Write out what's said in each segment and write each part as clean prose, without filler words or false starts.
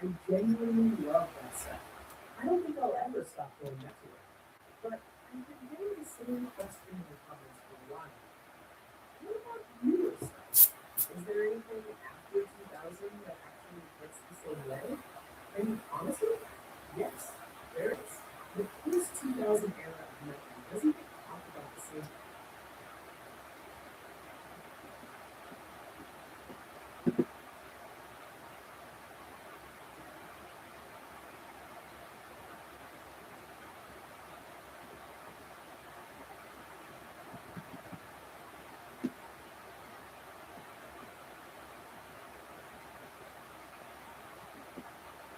I genuinely love that set. I don't think I'll ever stop going back to it. But I've been getting this little question in the comments for a while. What about newer stuff? Is there anything after 2000 that actually hits the same way? And honestly, yes, there is. The post 2000 era of metal doesn't get talked about the same.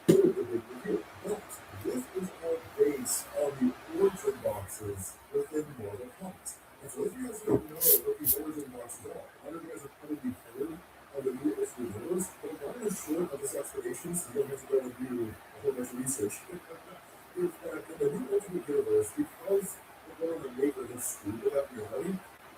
The big review. But this is all based on the origin boxes within Mortal Kombat. And so if you guys don't know what the origin boxes are, a lot of you guys have probably heard of the new Ultimate Heroes, but long and short of this explanation, so you don't have to go and do a whole bunch of research, is that in the new Ultimate Universe, because we're going to make this screwed with that reality,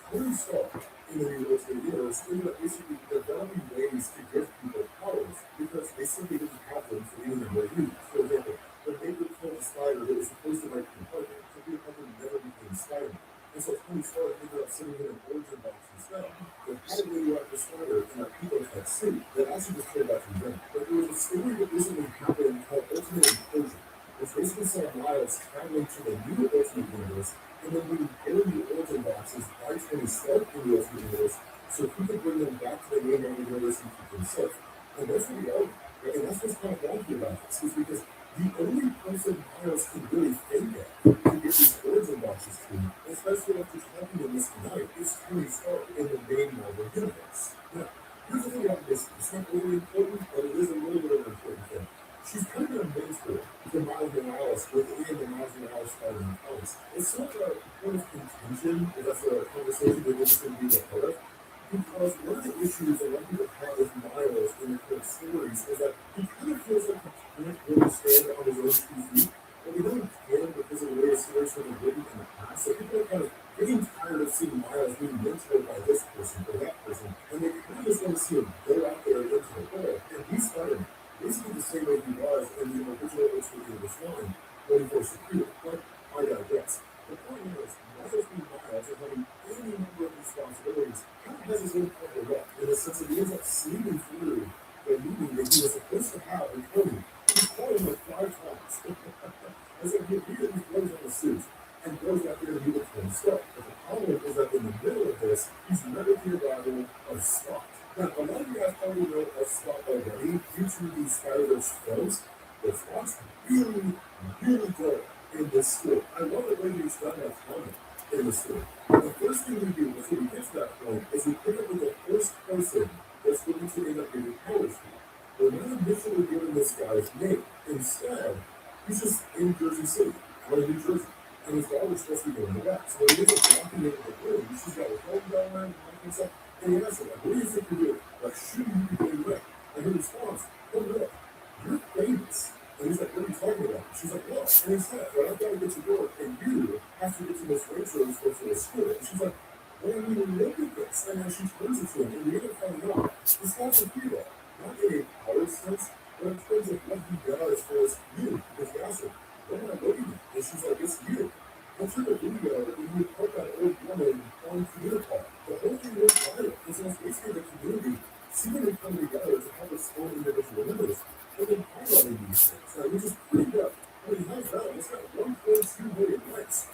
Tony Stark in the new Ultimate Universe ended up basically developing ways to give people powers because they simply didn't have them for even their use. For example, when they would kill a spider, it was supposed to like Peter Parker, so Peter Parker never became Spider-Man. And so Tony Stark ended up sitting in an origin box instead that had a radioactive spider in a Peter type suit that actually just killed back from them. But there was a story that recently happened called Ultimate Incursion, which basically saw Miles traveling to the new Ultimate Universe and then being given the origin boxes by Tony Stark in the Ultimate Universe so he could bring them back to the main universe and keep them safe. And that's what we are. Right? And that's what's kind of wonky about this, is because the only person Miles can really think of to get these origin boxes to, especially after talking to this tonight, is Tony Stark in the main Marvel universe. Now, here's the thing about this. It's not really important, but it is a little bit of an important thing. She's kind of been a mentor for Miles Morales within the Miles Morales Spider-Man comics. It's sort of a point of contention, if that's a conversation that this could be a part of. Because one of the issues that a lot of people have with Miles in the current stories is that he kind of feels like he can't really stand on his own 2 feet. But we know he can because of the way the stories have been written in the past. So people are kind of getting tired of seeing Miles being mentored by this person or that person. And they kind of just want to see him go out there into the world and be Spider-Man. Basically the same way he was in the original Ultimate Universe line when he first appeared. But I digress. The point is, Miles being Miles and having any number of responsibilities kind of has his own part of luck in the sense that he ends up sleeping through the meeting that he was supposed to have with Tony. He's called him like 5 times. And so he immediately throws on the suit and goes out there to meet with Tony Stark. But the problem is that in the middle of this, he's never the arrival of Scott. Now, a lot of you guys probably know of Scott already due to the Spider-Verse films, but Scott's really, really good in this story. I love the way he's done that comic in the story. The first thing we do before we get to that point is we pick up with the first person that's going to end up giving powers to. We're not initially given this guy's name. Instead, he's just in Jersey City, out of New Jersey. And his daughter's supposed to be going to that. So when he gets up walking into the room, she's got her phone down there and stuff. And he asks her, like, what do you think you're doing? Like, shouldn't you be doing that? And her response, oh no, you're famous. And he's like, what are you talking about? She's like, well, and he said, well, I've got to get to work, and you have to get to Miss Rachel's for the school. And she's like, well, I mean, look at this. And then she turns it to him, and we end up finding out this guy's a hero. Not in a power sense, but in terms of what he does for his youth, his acid. What am I looking at? And she's like, it's you. I took a video when you put that old woman on computer call. The whole thing went viral. And so it's basically the community seeing them come together to have its own individual members and then highlighting these things. Now, which is pretty good. I mean, how's that? It's got 1.2 million likes.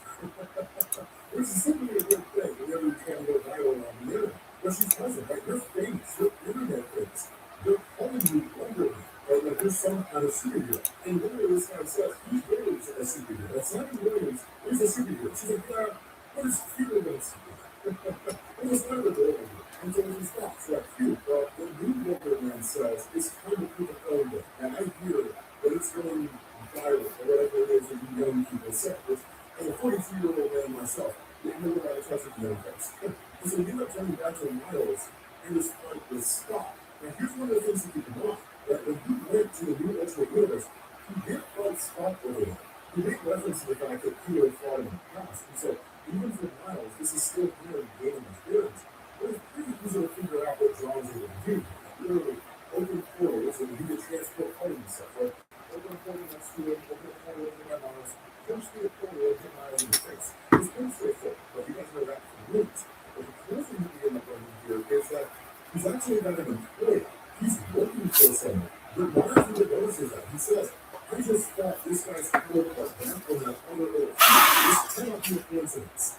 Which is simply a good thing whenever you try to go viral on the internet. But she doesn't. Like, you're famous. You're internet famous. They're calling you Wonder Man. Right? Like, you're some kind of superhero. And literally, this guy says, he's really a superhero. That's not Williams. He's a superhero. She's like, yeah, what is cuter than a superhero? It was kind of adorable. And so when he stops, like, cute. Well, the new Wonder Man says, it's time to put the phone down. And I hear that it's going viral, or whatever it is that you young people say. Which, as a 42-year-old man myself, I know what I touch with young folks. And so we end up turning back to Miles and this fight with Scott. Now, here's one of the things to keep in mind. That when you went to the new Ultimate Universe, you did fight Scott over there. You make reference to the fact that Peter fought in the past. And so, even for Miles, this is still here gaining experience. But it's pretty easy to figure out what John's able to do. Literally, open portals and he can transport parties and stuff, right? great. But the cool thing that we end up learning here is that he's actually not an employee. He's working for someone. But why is he notices that? He says, I just thought this guy's code was back on that other earth. This cannot be a coincidence.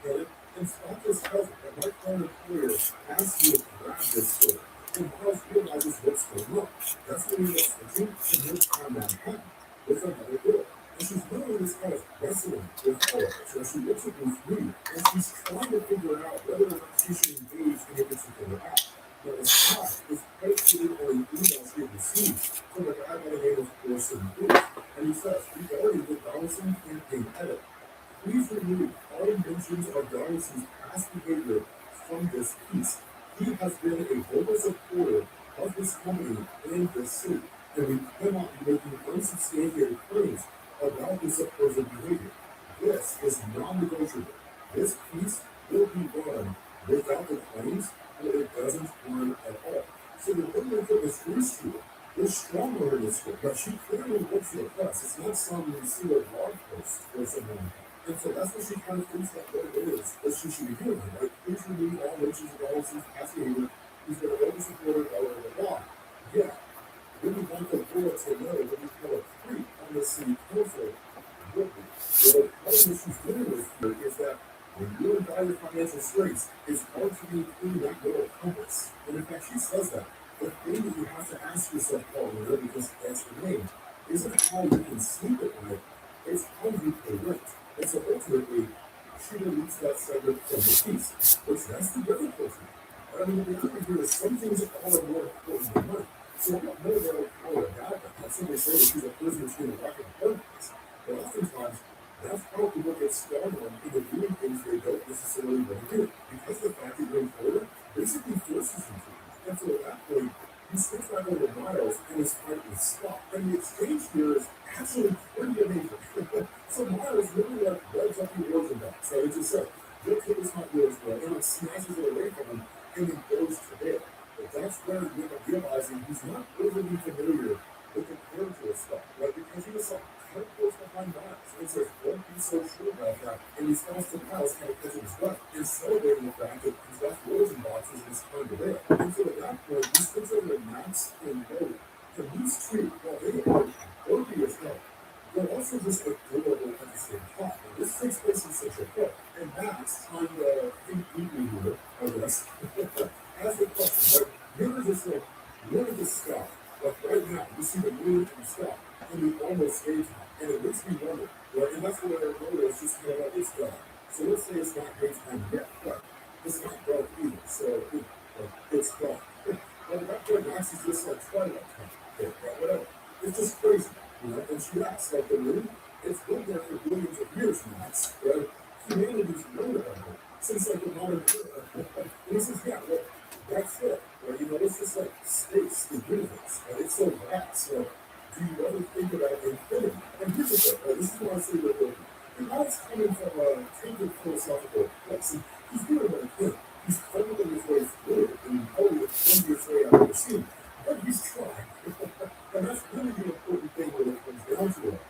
Okay? And Spock just tells him that my current employer asked you to grab this sword. And Miles realizes what's going on. That's when he gets thinking and his time Manhattan with another girl. And she's literally this kind of wrestling with all of it. So she looks at Bruce Lee and she's trying to figure out whether or not she should engage in a particular act. Now, the spy is predicated on an email she had received from a guy by the name of Orson Booth. And he says, regarding the Donaldson campaign edit, please remove all mentions of Donaldson's past behavior from this piece. He has been a vocal supporter of this company and this city, and we cannot be making unsubstantiated claims about his supposed behavior. This is non-negotiable. This piece will be run without the claims, or it doesn't run at all. So the woman that was Bruce Stewart is stronger in this book, but she clearly works for the press. It's not some sealed blog post or something. And so that's what she kind of thinks that what it is that she should be doing. Like, please remove all mentions of Donaldson's past behavior. He's been a vocal supporter, blah, blah, blah, blah. Yeah, then we want the world to know that we call a creep on the city council would be. So the problem that she's dealing with here is that when you're in dire financial straits, it's hard to maintain that moral compass. And in fact, she says that. The thing that you have to ask yourself, Paul, because that's the name, isn't how you can sleep at night, it's how you pay rent. And so ultimately, she deletes that segment from the piece, which that's the difficulty. I mean, the reality here is some things are more important than money. So I'm not more than a about that. Not simply saying that she's a person who's going to rock and play this. But oftentimes, that's how people get started on either doing things they don't necessarily want to do. Because of the fact that your employer basically forces you to. And so at that point, he switches back over to Miles and his fight with Scott. And the exchange here is actually pretty amazing. So Miles really like rubs up the origin box. So it's just like, you'll take this not yours, bro. And like snatches it away from him and then goes to bed. But that's where you end up realizing he's not overly familiar with the character of Scott, right? Because he was like 10 goals behind Miles. And says, don't be so sure about that. And he starts to Miles kind of catching his breath and celebrating the fact that he's left origin boxes and he's kind of there. And so at that point, he switches over to Max and Logan. And these two, while they are dorky as hell, they're also just adorable at the same time. And this takes place in Central Park. And Max, trying to think deeply here, I guess, ask the question, like, you're just like, look at the sky. Like right now, you see the moon and the sky, and we almost daytime. And it makes me wonder, right? And that's where Rhoda is just kind of like, it's dark. So let's say it's not daytime yet, but it's not dark either. So it's dark. But at that point, Max is just like twilight time. Okay, whatever. It's just crazy. And she asks, like, the moon, it's been there for billions of years, Max, right? Humanity's known about it since, like, the modern era. And he says, yeah, well, that's it, right? It's just, like, space, the universe, right? It's so vast, so do you ever think about infinity? And here's the thing, right? This is why I say we're working. And that's coming from a tainted philosophical place. And he's doing what he can. He's fumbling his way through it, and probably the clumsiest way I've ever seen. But he's trying. And that's really the important thing when it comes down to it.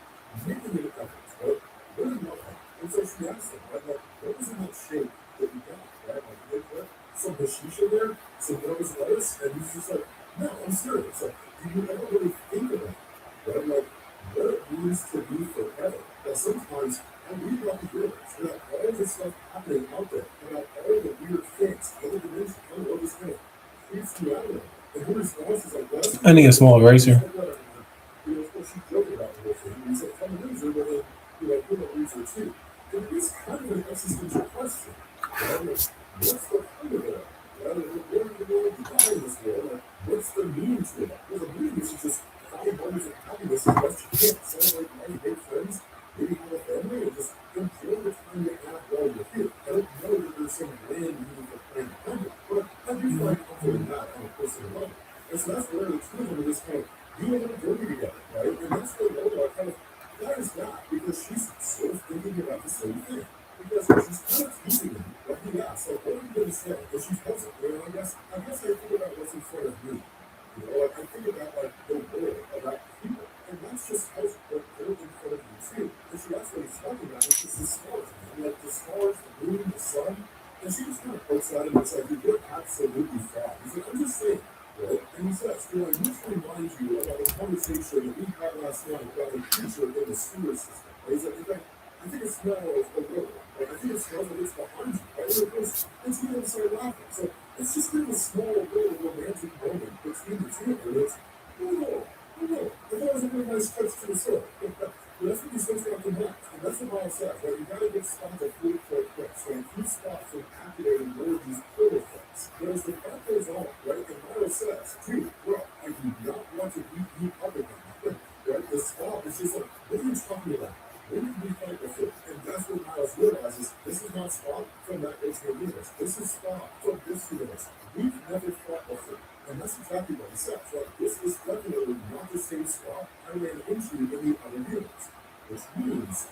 Making an effort, right? Really know that. And so she asked him, right, like, what was in that shape that you got, right? Like, they put some hashish in there, some nervous lettuce, and he's just like, no, I'm serious. Like, do you ever really think about it, right? Like, what it means to be forever. That sometimes I read about the universe, and like all this stuff happening out there, and like all the weird things, other dimensions, all this kind of creeps me out of it. And her response is like, that's I need a small eraser. of course, she's joking about the whole thing. And he said, I'm a loser, but then, you're a loser too. And it's kind of an existential question. Right? Like, what's the point of it all? Right? Like, we're born in the world, we die in this world. Like, what's the meaning to it? Well, the meaning is to just find moments of happiness as best you can. Celebrate life, make friends, maybe have a family, and just enjoy the time you have while you're here. I don't know that there's some grand meaning for plan behind it, but I do find comfort in that on a personal level. And so that's where the two of them are just kind of being able to journey together, right? And that's where Lola kind of fires back because she's sort of thinking about the same thing. Because she's kind of teasing him, like he asks, like, what are you going to say? And she's puzzled. I guess I think about what's in front of me. Like I think about like the world, about people. And that's just how what they're in front of you too. And she asks what he's talking about, it's just the stars, man. Like the stars, the moon, the sun. And she just kind of pokes at him and says, like, you're absolutely fine. He's like, I'm just saying, right? And he says, well, I need to remind you about a conversation that we had last night about a creature in the sewer system. Right? He's like, in fact, I think it smells a little. Right? I think it smells like it's behind you. Right? And she didn't start laughing. So it's just been a small little romantic moment between the two of them. It's, oh no, oh no. I thought it was a really nice touch to the soul. But that's what these things got to match. And that's what Miles says. Right? You got to get Spot to food for quick. So if you stop from activating more of these pull effects, there's the fact goes on, right? And Miles says, dude, bro, I do not want to beat you up again. Right? The Spot is just like, what are you talking about? When did we fight before? And that's what Miles realizes. This is not Spot from that original universe. This is Spot from this universe. We've never fought before. And that's exactly what he says. Right? This is definitely not the same Spot I ran into in the other universe. Which means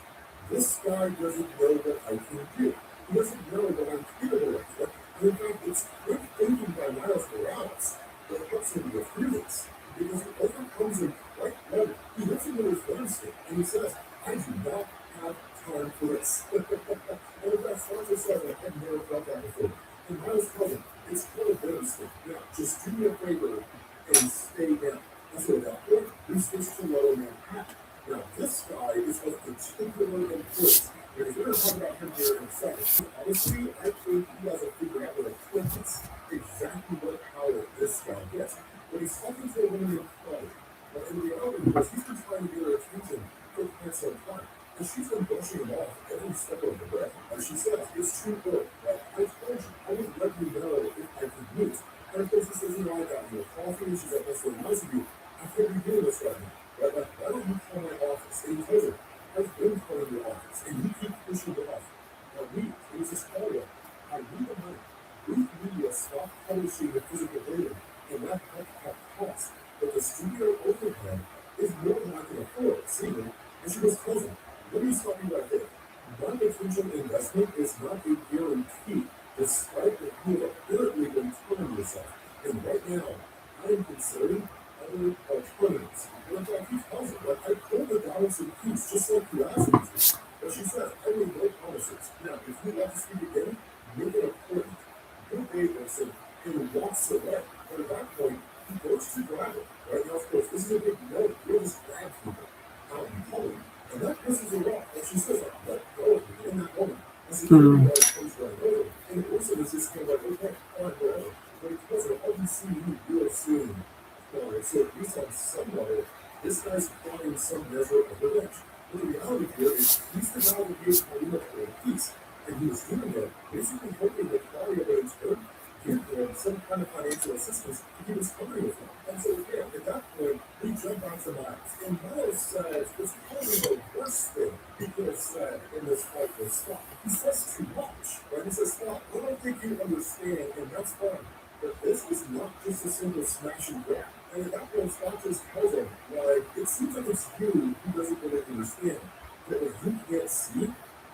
this guy doesn't know what I can do. He doesn't know what I'm capable of. Right? And in fact, it's quick thinking by Miles Morales that helps him refuse this. Because he overcomes him quite well. He lets him know his Wednesday. And he says, I do not have time for this. And in fact, Sansa says, I've never felt that before. And Miles tells him, it's called a Wednesday. Now, just do me a favor and stay down. And so at that point, we switch to Lower Manhattan. Now, this guy is of particular importance. Because we're going to talk about him here in a second. Honestly, I think he hasn't figured out with a quickness exactly what power this guy gets. But he's talking to a woman named Chloe. But in reality, because he's been trying to get her attention for quite some time. And she's been brushing him off every step of the way. And she says, it's true, girl. Like, I told you, I would let you know if I could meet. And of course, he says, you know, I got you a coffee. And she's like, that's so nice of you. I can't be doing this right now. Right? Like, why don't you call my office? And he tells her, I've been calling your office, and you keep pushing it off. Now, it was this call up. I need the money. Brief Media stopped publishing the physical data, and that helped cut costs. But the studio overhead is more than I can afford. See me? And she goes, cousin, let me stop you right there. Non-potential investment is not a guarantee, despite what you have apparently been telling yourself. And right now, I am considering other alternatives. And in fact, he tells her, like, I pulled the balance in peace, just like you asked me to. But she says, I made no promises. Now, if you want to speak again, make it important. Go Davis and walks away. But at that point, he goes to grab her. Right now, of course, this is a big no. You'll just grab people out in public. And that pisses her off. And she says, like, let go of me in that moment. And so everybody comes right over. And the person is just kind of like, okay, fine, whatever. But he tells her, I'll be seeing you real soon. So at least on some level, this guy's applying some measure of revenge. But the reality here is he's the guy that gave Paulina for peace. And he was doing that basically hoping that Claudia would in turn give him some kind of financial assistance to keep his company afloat. And so again, at that point, we jump onto Miles. And Miles says it's probably the worst thing he could have said in this fight with Scott. He says too much. Right? He says, Scott, I don't think you understand, and that's fine. But this is not just a simple smash and grab. And at that point, Scott just tells him, like, it seems like it's you who doesn't really understand. That what you can't see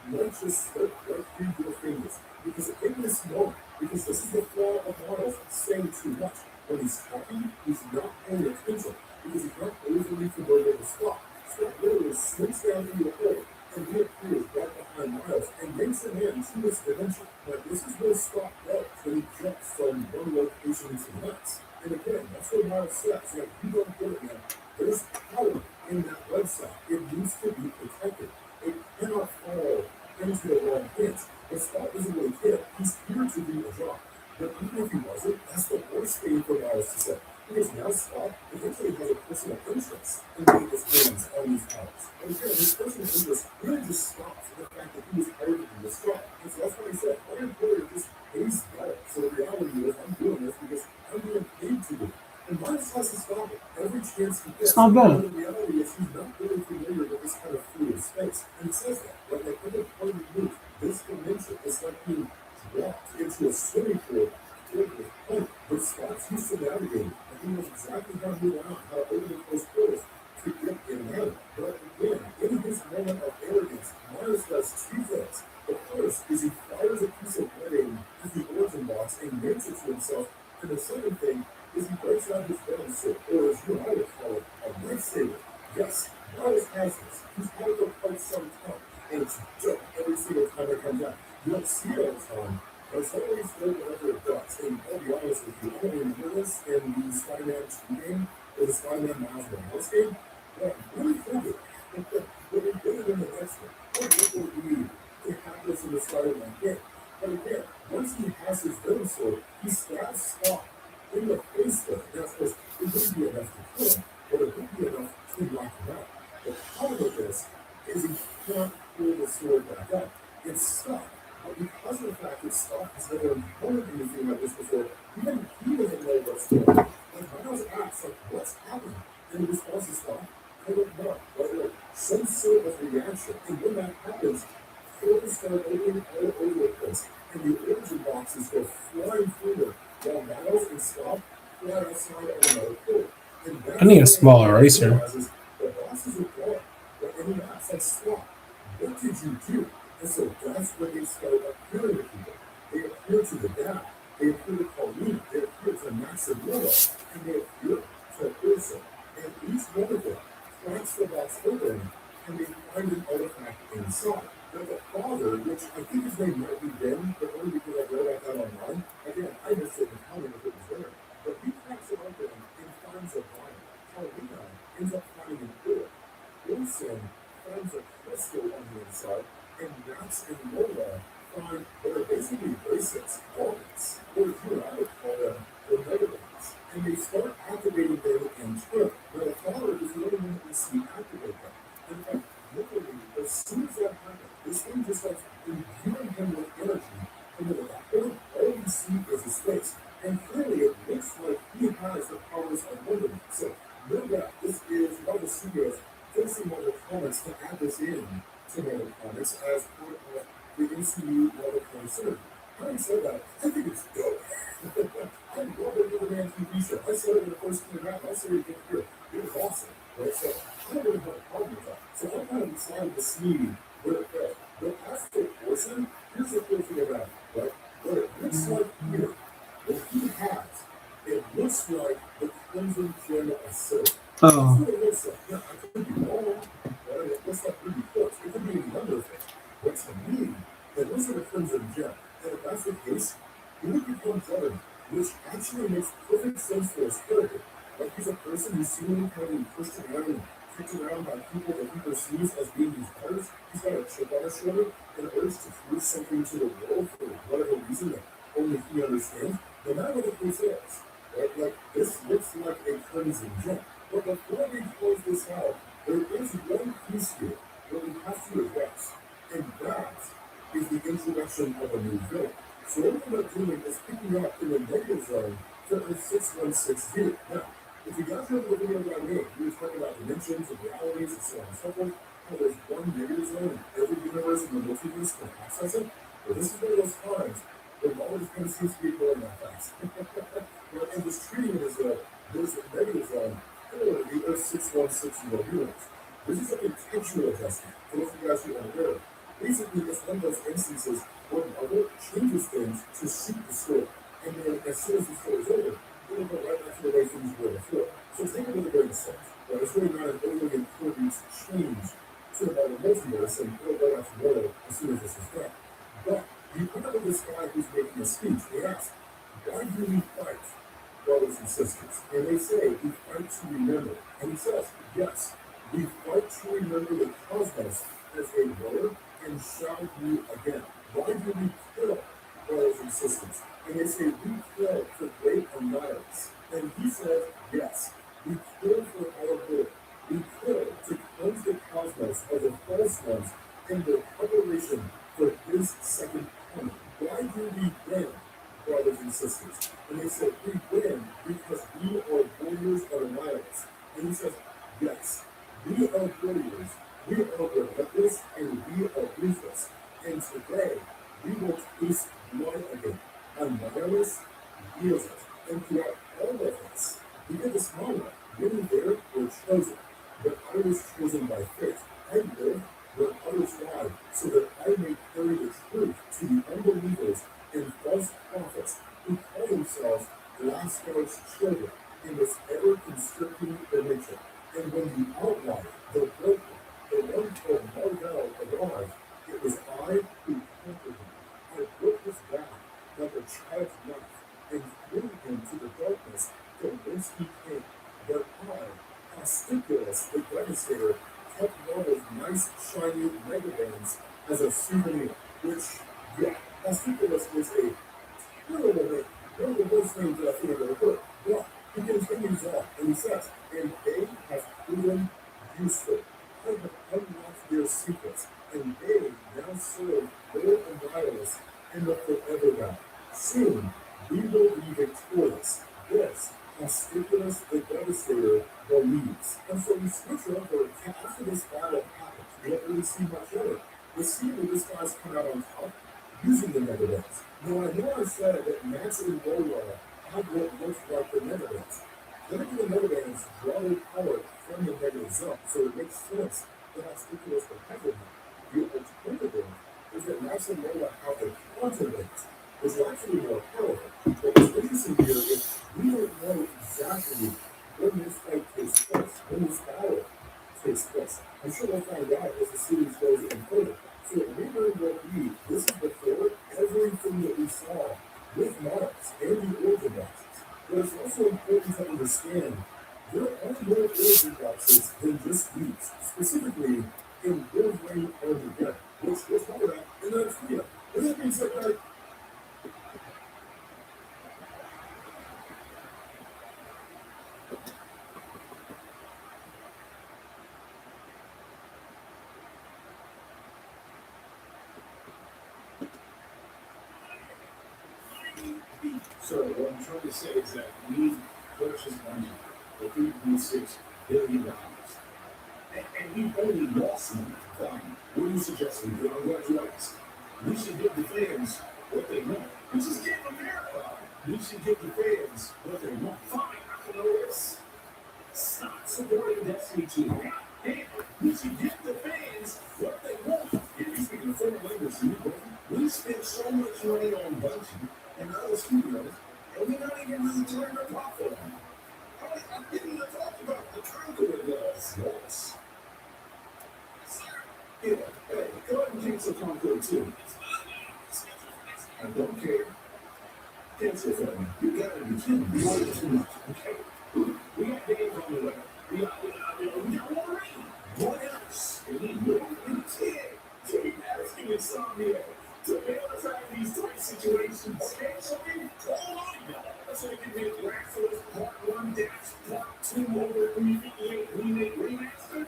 might just slip right through your fingers. Because in this moment, because this is the flaw of Miles saying too much. When he's talking, he's not paying attention. Because he's not overly familiar with Scott. Scott literally slinks down into the hole and reappears right behind Miles and yanks him into this dimension. Now, this is where Scott goes when he jumps from one location to the next. And again, that's what Miles says. Like, you don't get it, man. There's power in that website. It needs to be protected. It cannot fall into the wrong hands. But Scott doesn't really care. He's here to do a job. But even if he wasn't, that's the worst thing for Miles to say. Because now Scott eventually has a personal interest in getting his hands on these powers. And again, his personal interest really just stops at the fact that he was hired to do this job. And so that's why he said, my employer just pays better. So the reality is, I'm doing this because I'm being paid to do it. And Miles has to stop it every chance he gets. And the reality is, he's not really familiar with this kind of fluid space. And he says that. Like every part of the move, this dimension is like being dropped into a swimming pool filled with honey. But Scott's used to navigating, and he knows exactly how to move around, how to open those portals to get in and out. But again, in his moment of arrogance, Miles does two things. The first is he fires a piece of lead at the origin box and yanks it to himself. And the second thing is he breaks out his venom sword, or as you and I would call it, a lightsaber. Yes, Miles has this. He's had it for quite some time. And it's dope every single time it comes out. You don't see it all the time, But some of these feel whatever it does. And I'll be honest with you, I don't remember this in the Spider-Man 2 game or the Spider-Man Miles Morales game. But really think it. But we did it in the next one. What would we need to have this in the Spider-Man game? But again, once he has his villain sword, he stabs Spock in the face with it. Now, of course, it wouldn't be enough to kill him, but it would be enough to knock him out. The problem with this is he can't pull the sword back up. It's stuck. But because of the fact that Spock has never encountered anything like this before, even he doesn't know what's going on. And Miles asks, like, what's happening? And the response is Spock, I don't know. Like, some sort of reaction. And when that happens, films start opening all over the place. And the origin boxes go flying forward while Miles and Spock fly outside on another port. And I that's need a when small Miles eraser. realizes the boxes are gone. And he asks, like, Spock, what did you do? And so that's when they start appearing to people. They appear to the dad. They appear to Colleen. They appear to Maximilla. And they appear to Ursa. And each one of them cracks the box open and they find an artifact inside. Now the father, which I think his name might be Ben, but only because I read about that online. Again, I missed it in counting if it was there. But he cracks it open and finds a vial. Paulina ends up finding an orb. Wilson finds a crystal on the inside, and Max and Lola find what are basically bracelets, ornaments, or you and I would call them the megabands. And they start activating them in turn. Now, the father is the only one that we see activate them. In fact, literally, as soon as that happens, this thing just starts imbuing him with energy. And then at that point, all we see is his face. And clearly, it looks like he has the powers of Wonder Man. So, no doubt, this is one of the studios facing Marvel Comics to add this in to Marvel Comics as part of the MCU Marvel Comics synergy. Having said that, I think it's dope. I love the Wonder Man TV show. I said it when it first came out. I said it again here. It was awesome. Right? So I don't really have a problem with that. So I'm kind of excited to see where it goes. But as for Orson, here's the cool thing about it, right? What it looks like here, what he has, it looks like the Crimson Gem of Silver. That's Oh, what it looks like. Now, I could be wrong, right? It looks like really close. It could be any number of things. But to me, it looks like a Crimson Gem. And if that's the case, he would become Juggernaut, which actually makes perfect sense for his character. Like, he's a person who's seemingly kind of being pushed around and kicked around by people that he perceives as being his brothers. He's got a chip on his shoulder and urge to prove something to the world for whatever reason that only he understands, no matter what the case is. Right? Like, this looks like a Crimson Gem. But before we close this out, there is one piece here that we have to address, and that is the introduction of a new villain. So what we're not doing is picking up in the negative zone to Earth 6160. Now, if you guys remember the video that I made, we were talking about dimensions and realities and so on and so forth, how there's one negative zone in every universe in the multiverse can access it. But this is one of those times where Marvel just kind of seems to be going that fast. And just treating it as a there's a negative zone for the Earth 6160 universe. This is a contextual adjustment. For those of you guys who are aware, basically it's one of those instances where Marvel changes things to suit the story. And then as soon as the story is over, it'll go right back to the way things were before. So it's not really very sense. Right? It's really not an overly important change to the Marvel multiverse, and it'll go back to normal as soon as this is done. But you put up with this guy who's making a speech, they ask, why do we fight, brothers and sisters? And they say, we fight to remember. And he says, yes, we fight to remember the cosmos as a word and shall you again. Why do we kill, brothers and sisters? And they say, we kill for great annihilants. And he says, yes, we kill for our good. We kill to cleanse the cosmos of the false ones in the preparation for his second coming. Why do we win, brothers and sisters? And they said, we win because we are warriors of annihilants. And he says, yes, we are warriors. We are relentless and we are ruthless. And today, we will taste blood again. Annihilus heals it. And throughout all of this, we get this moment. Many there were chosen, but I was chosen by faith. I live where others died, so that I may carry the truth to the unbelievers and false prophets who call themselves last God's children in this ever-constricting dimension. And when the outlier, the broken, the one called Marvel arrived, it was I who conquered him. I broke his back a child's life and threw him to the darkness from whence he came. But I, Conspicuous the Devastator, kept one of nice shiny Megabands as a souvenir, which, yeah, Conspicuous is a terrible name. One of the worst names that I think I've ever heard. But he continues on and he says, and they have proven useful. I have unlocked their secrets, and they now serve their annihilus in the forever realm. Soon, we will be victorious. This, Conspicuous the Devastator believes. And so we switch over after this battle happens. We don't really see much of it. We see that this guy's come out on top using the Megabands. Now, I know I said that Max and Lola have what looks like the Megabands. Then again, the Megabands draw their power from the Mega Zone, so it makes sense that Conspicuous would have them. The alternative is that Max and Lola have the Quantum Bands, which are actually more powerful. But what's interesting here is we don't know exactly when this fight takes place, when this battle takes place. I'm sure we'll find out as the series goes in further. So it may very well be this is before everything that we saw with Mars and the origin boxes. But it's also important to understand there are more origin boxes than just these, specifically in Wolverine Armageddon, which we'll talk about in the next video. With that being said, guys, so what I'm trying to say is that we purchased money for $3.6 billion. And we've only lost money. Fine. What are you suggesting? I'm glad you asked. We should give the fans what they want. We just give them America. We should give the fans what they want. Fine. I can know this. Stop supporting Destiny 2. And we should give the fans what they want. If you speak in a foreign language to me, bro, we spend so much money on Bungie and other studios, and we're not even really turning a profit on them. I didn't even talk about the Conqueror loss. Yeah, hey, go ahead and cancel Conqueror too. I don't care. Cancel for me. You gotta be kidding me. Why too much? Okay. We got games on the way. We got Wolverine. What else? We need more than 10. Keep asking Insomnia to bail us out of these tight situations. Okay, so we hold on now. So we can make Last of Us Part 1 dash Part 2 over 358 remaster.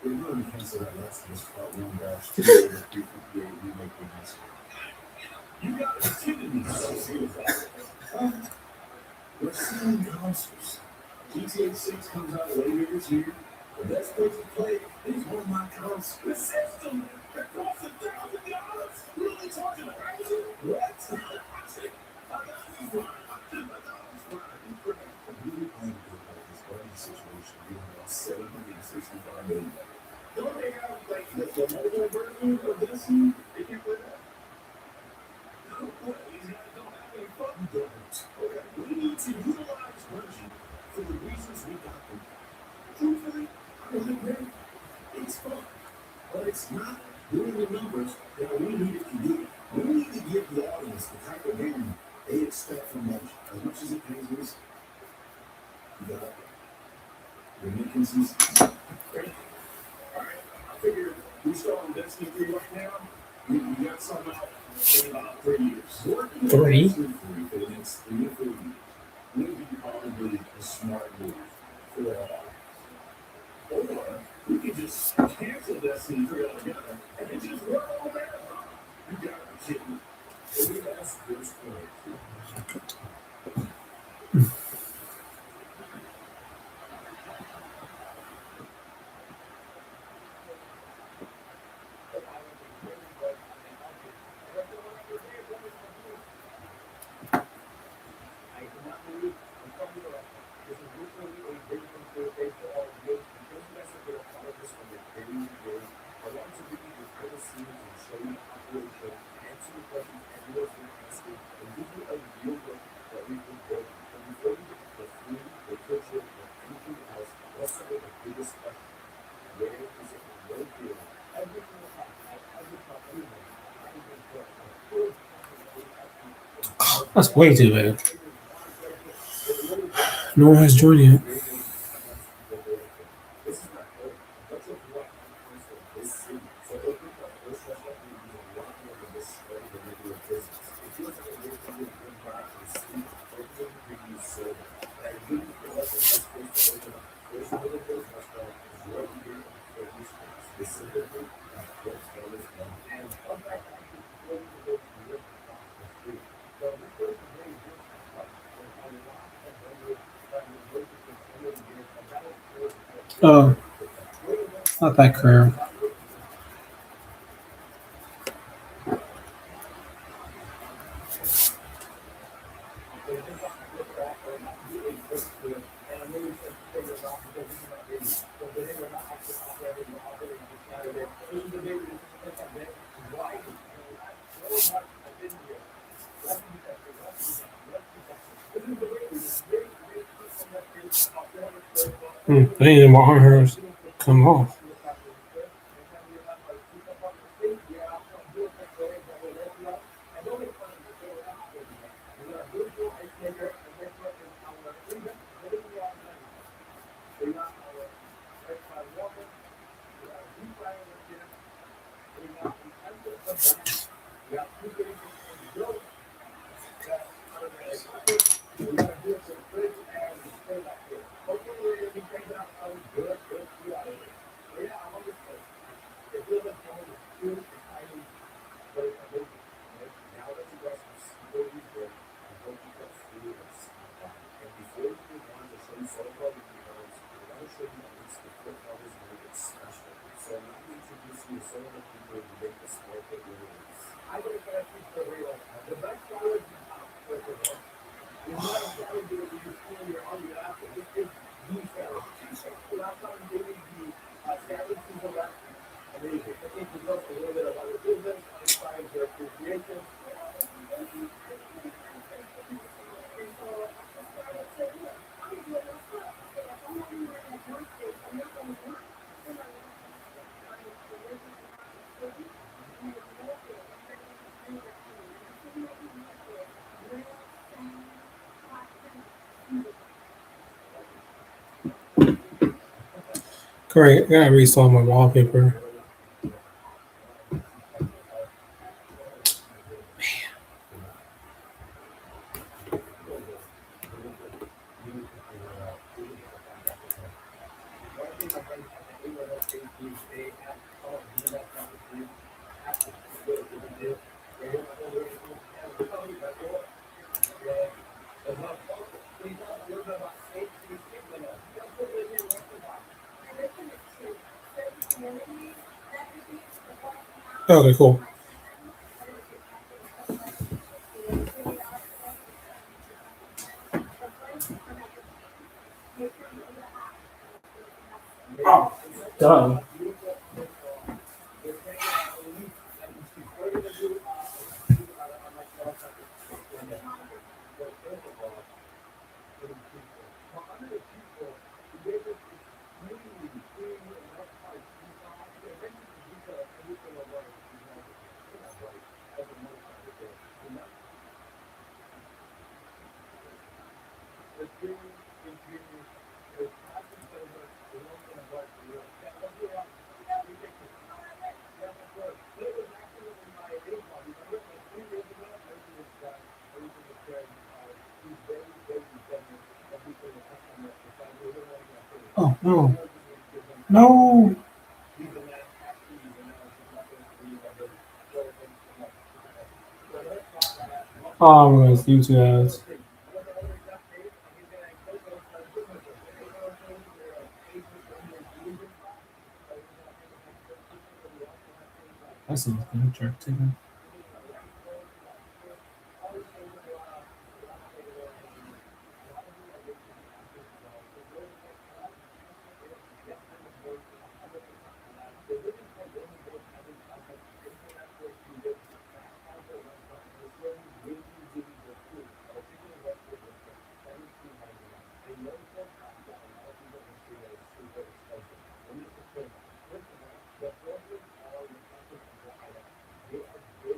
We're going to cancel that Last of Us Part 1 dash 2 over 358 remake remaster. You got to be kidding me. I don't see that. We're seeing consoles. GTA 6 comes out later this year. The best place to play is on my console. The system that costs $1,000. Really talking about it? What? I got these ones. I'm really playing about this buddy situation. We have $765 million. Don't they have like the mobile version of Destiny? They can't play that. No, what? These guys don't have any fun. Okay, we need to utilize Bungie for the reasons we got them. Truthfully, I don't agree. It's fun, but it's not doing the numbers that we need it to do. We need to give the audience the type of game they expect from Bungie. As much as it pains us, you got it. We're making some sense. Okay. All right. I figured we start on Destiny 3 right now. We got something out in about 3 years. Working on Three? Destiny 3 for the next 3 to 4 years would be probably a smart move for all. Or we could just cancel Destiny 3 altogether and then just work on Marathon. You gotta be kidding me. So we asked this point. I do not believe in formula. This is literally a vision for all of you. Because you guys are going to follow this from the very beginning, I want to give you the full scenes and show you the operation, answer the questions everyone's been asking, and give you a real look that we've been building. And before we get to the food, the kitchen, and anything else, let's start with the biggest question. Where is it located? Everything will happen. Every company, I even put a full That's way too big. No one has joined yet. This is not home. Much of what comes from this city. So opening my first restaurant will mean a lot more than just starting a regular business. It feels like a way for me to give back to the city, opening the new soda. And I really feel like the best place to open up my first middle-aged restaurant is right here in Frederick Street, specifically at Fort Taylor's Bar. And fun fact, I actually floated the boat to live across the street. So this place is very different, right? There's a lot of vendors that have been working for so many years, and that is great because it's Oh, very different. We're the ones not that curve. that work in this. So we just have to flip that, or have to do a flip to it. And I know you said to take this off because this is not baby. So today we're not actually operating, we're operating just Saturday. This is the baby, this is the first time day. Why? In the last 12 months I've been here. Let's be tested, let's be tested, let's be tested. This is the baby, this very, very cute from that kid, about 400 square foot. I need more hers Doing for come free. off. You look after the square. Anytime you have a piece of property, yeah, I'll come do it for free, that will help you out. And don't make fun of me, okay? We're not operating yet. We got a beautiful ice maker, and guess what? It's our freedom, literally our medicine. We got our fresh fried water, we got a deep fryer right there, we got utensils for that, we got two cases in dough that are the crackers, and we gotta do it to the fridge and display that here. Hopefully we're gonna be taking out some good, good food out of here. So yeah, I love this place. It feels like home, it's cute, it's tiny, but it's amazing. Right? Now that you guys have seen where we've been, I hope you felt free and stop by. And before we move on to show you some of our new homes, I want to show you at least the Fort Farmers Market special. So let me introduce you to some of the people who make this market what it is. I think it's actually for real. The best salads in town, first of all. It's not a salad that you just pull your hungry after. This is the salad. So that's how I'm doing the salad Caesar recipe. Amazing. It teaches us a little bit about your business, inspires your appreciation. Great. I gotta reinstall my wallpaper. One thing my friends at the Abraham State do, they have called the best on the street. Apple. It's good. It's a good deal. Right here, my friend, we're going to have a coffee, that's all. Yeah. There's not focus. Can you tell us a little bit about State Street Steak? Like, you guys put it in once in a while. Okay, cool. Amazing. And check this out, Done. how beautiful this they're saying that I believe that she's probably gonna do a recipe on like what something. And well, first of all, it is peaceful. But under the peaceful, the business is clean enough parts. You know, actually, I mentioned the detail of every single one of these markets. Isn't that right? As a motorcycle there. You know? The premium ingredients, there's passion flavor, there's once in a while for real. Yeah, let's do it. Free pictures. Yes, of course. But it was actually in my baseball. Remember, like 3 years ago, everything was done, everything was shared. He's very, very genuine. Everything was excellent. Besides, we don't want to get paid. Oh So no. we'll just really give him props. No. He's the man. Actually, he's the man. He's not going to believe I did. So thank you so much. So let's talk about that. Oh, I'm gonna use you One guys. more thing. You want the other exact date, and he's gonna include those businesses. Any of those things, their agents or your agent spot. So he's gonna take an extra picture, but we also have things like That sounds good. Jerk chicken. we got rice bowls, we got chips, all these things that a lot of takeaway and a lot of you are going to be active as well. So go to Fort Collins, get them involved 100% on that. They're looking for really good average content, internet first users, fast casual restaurant, and they're serving really, really good food. Particularly West District, 17.99. I know for a fact that a lot of people can see that it's super expensive. Let me just explain that. First of all, the portions are, we're talking a lot. They are big.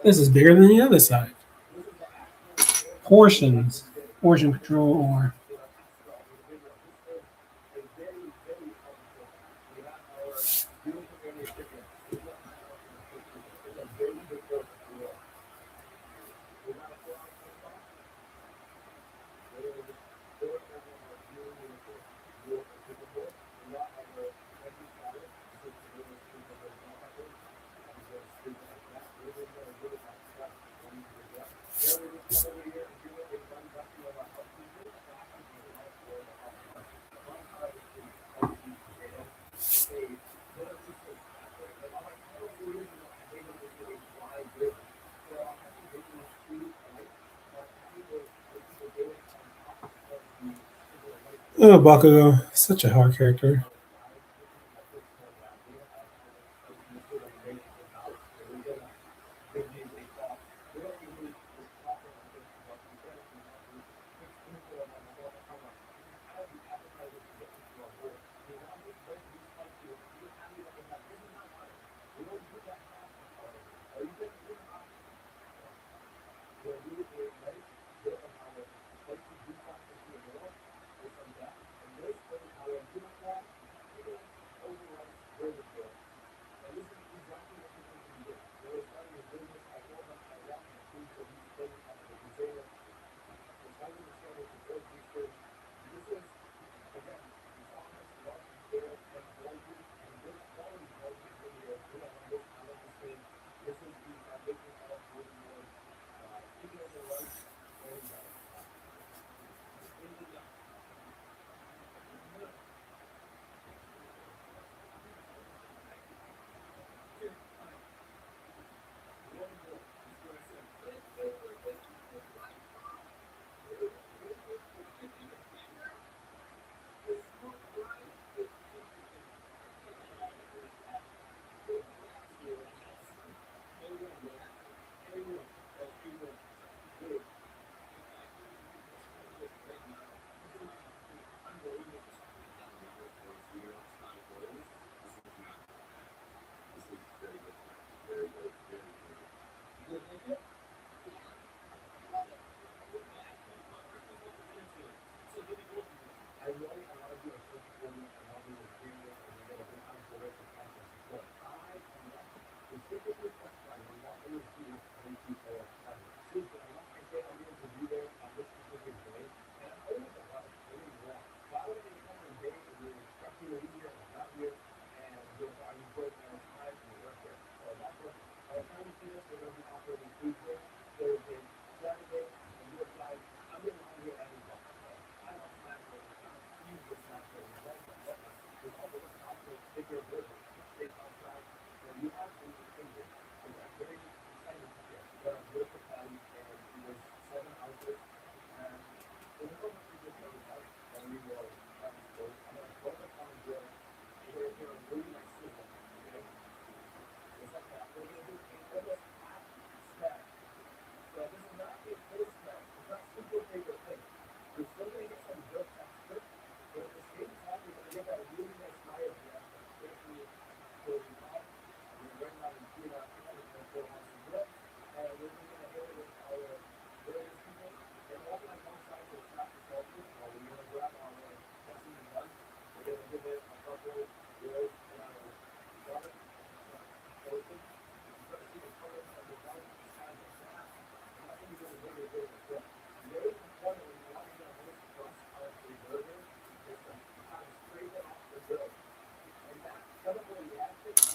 This is bigger than the other side. Portions, portion control, or oh, Bakugo, such a hard character.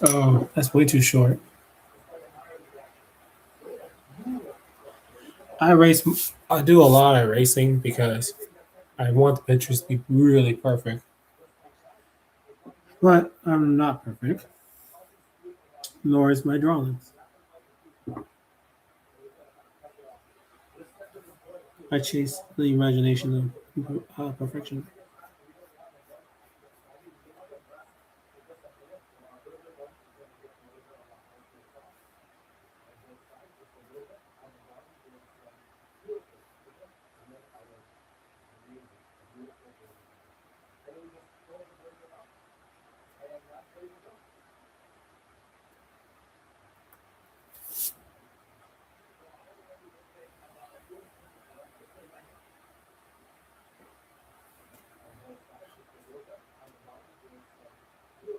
Oh, that's way too short. I race. I do a lot of racing because I want the pictures to be really perfect. But I'm not perfect, nor is my drawings. I chase the imagination of perfection.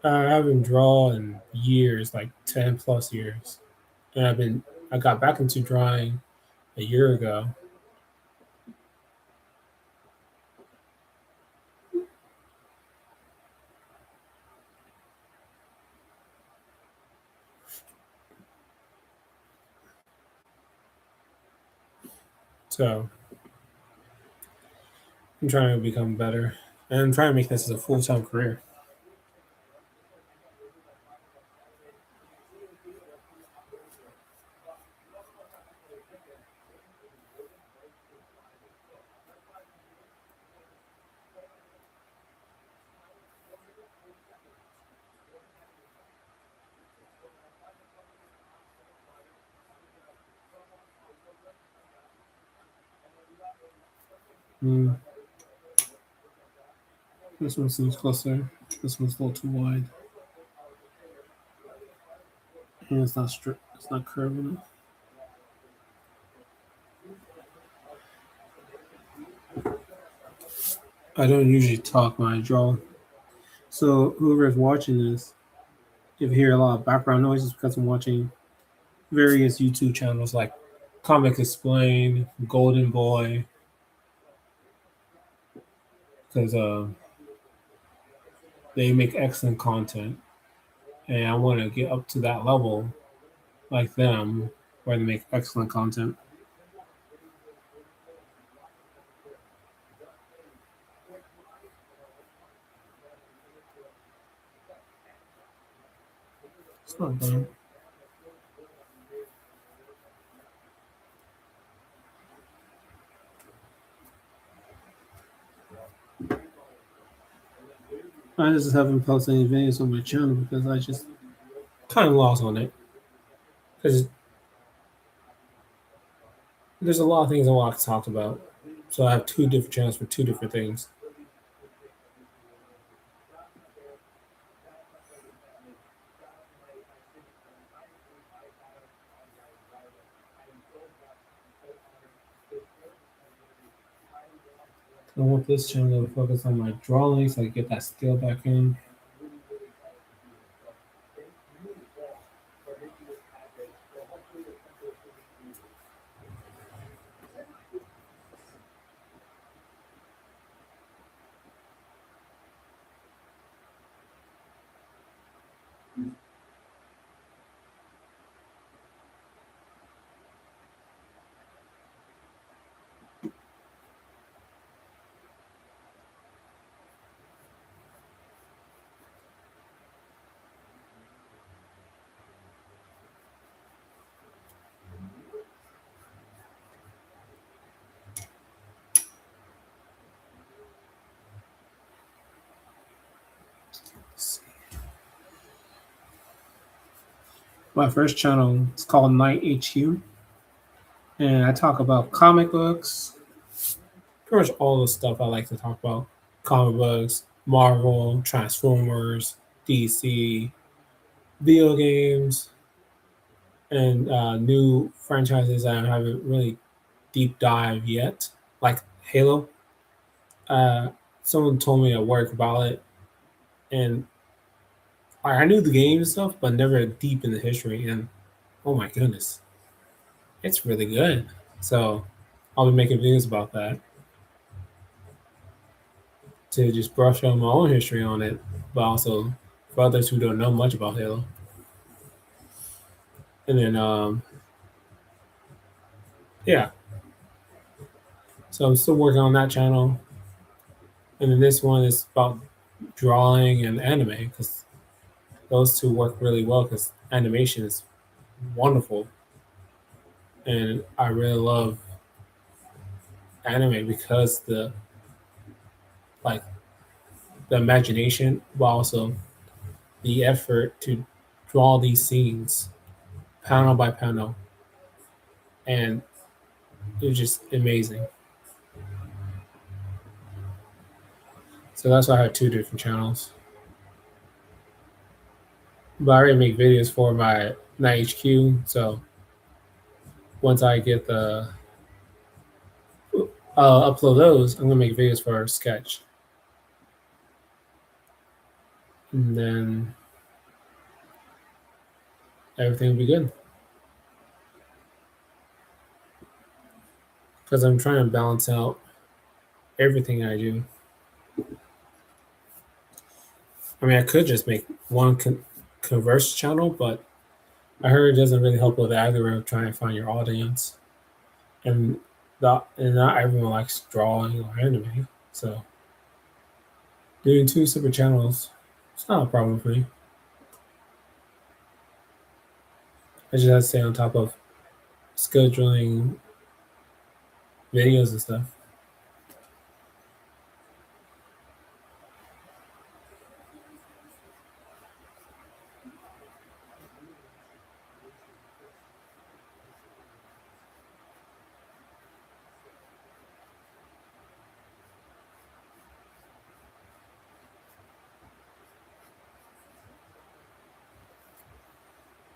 I haven't drawn in years, like 10 plus years, and I got back into drawing a year ago. So I'm trying to become better, and I'm trying to make this as a full time career. Mm, this one seems closer. This one's a little too wide, and it's not strict. It's not curved enough. I don't usually talk when I draw, so whoever is watching this, if you hear a lot of background noise, it's because I'm watching various YouTube channels like Comic Explain, Golden Boy, because they make excellent content, and I want to get up to that level like them, where they make excellent content. It's not bad. I just haven't posted any videos on my channel because I just kind of lost on it. Because there's a lot of things I want to talk about. So I have two different channels for two different things. I want this channel to focus on my drawing so I can get that skill back in. My first channel is called Night HQ, and I talk about comic books, pretty much all the stuff I like to talk about. Comic books, Marvel, Transformers, DC, video games, and new franchises that I haven't really deep dive yet, like Halo. Uh, Someone told me at work about it, and I knew the game and stuff, but never deep in the history. And oh my goodness, it's really good. So I'll be making videos about that to just brush on my own history on it, but also for others who don't know much about Halo. And then, yeah, so I'm still working on that channel. And then this one is about drawing and anime because those two work really well because animation is wonderful. And I really love anime because like the imagination, but also the effort to draw these scenes panel by panel, and it's just amazing. So that's why I have two different channels. But I already make videos for my Night HQ. So once I get the upload those, I'm gonna make videos for our sketch. and then everything will be good. Because I'm trying to balance out everything I do. I mean, I could just make one converse channel, but I heard it doesn't really help with the algorithm trying to find your audience, and and not everyone likes drawing or anime. So doing two separate channels, it's not a problem for me. I just have to stay on top of scheduling videos and stuff.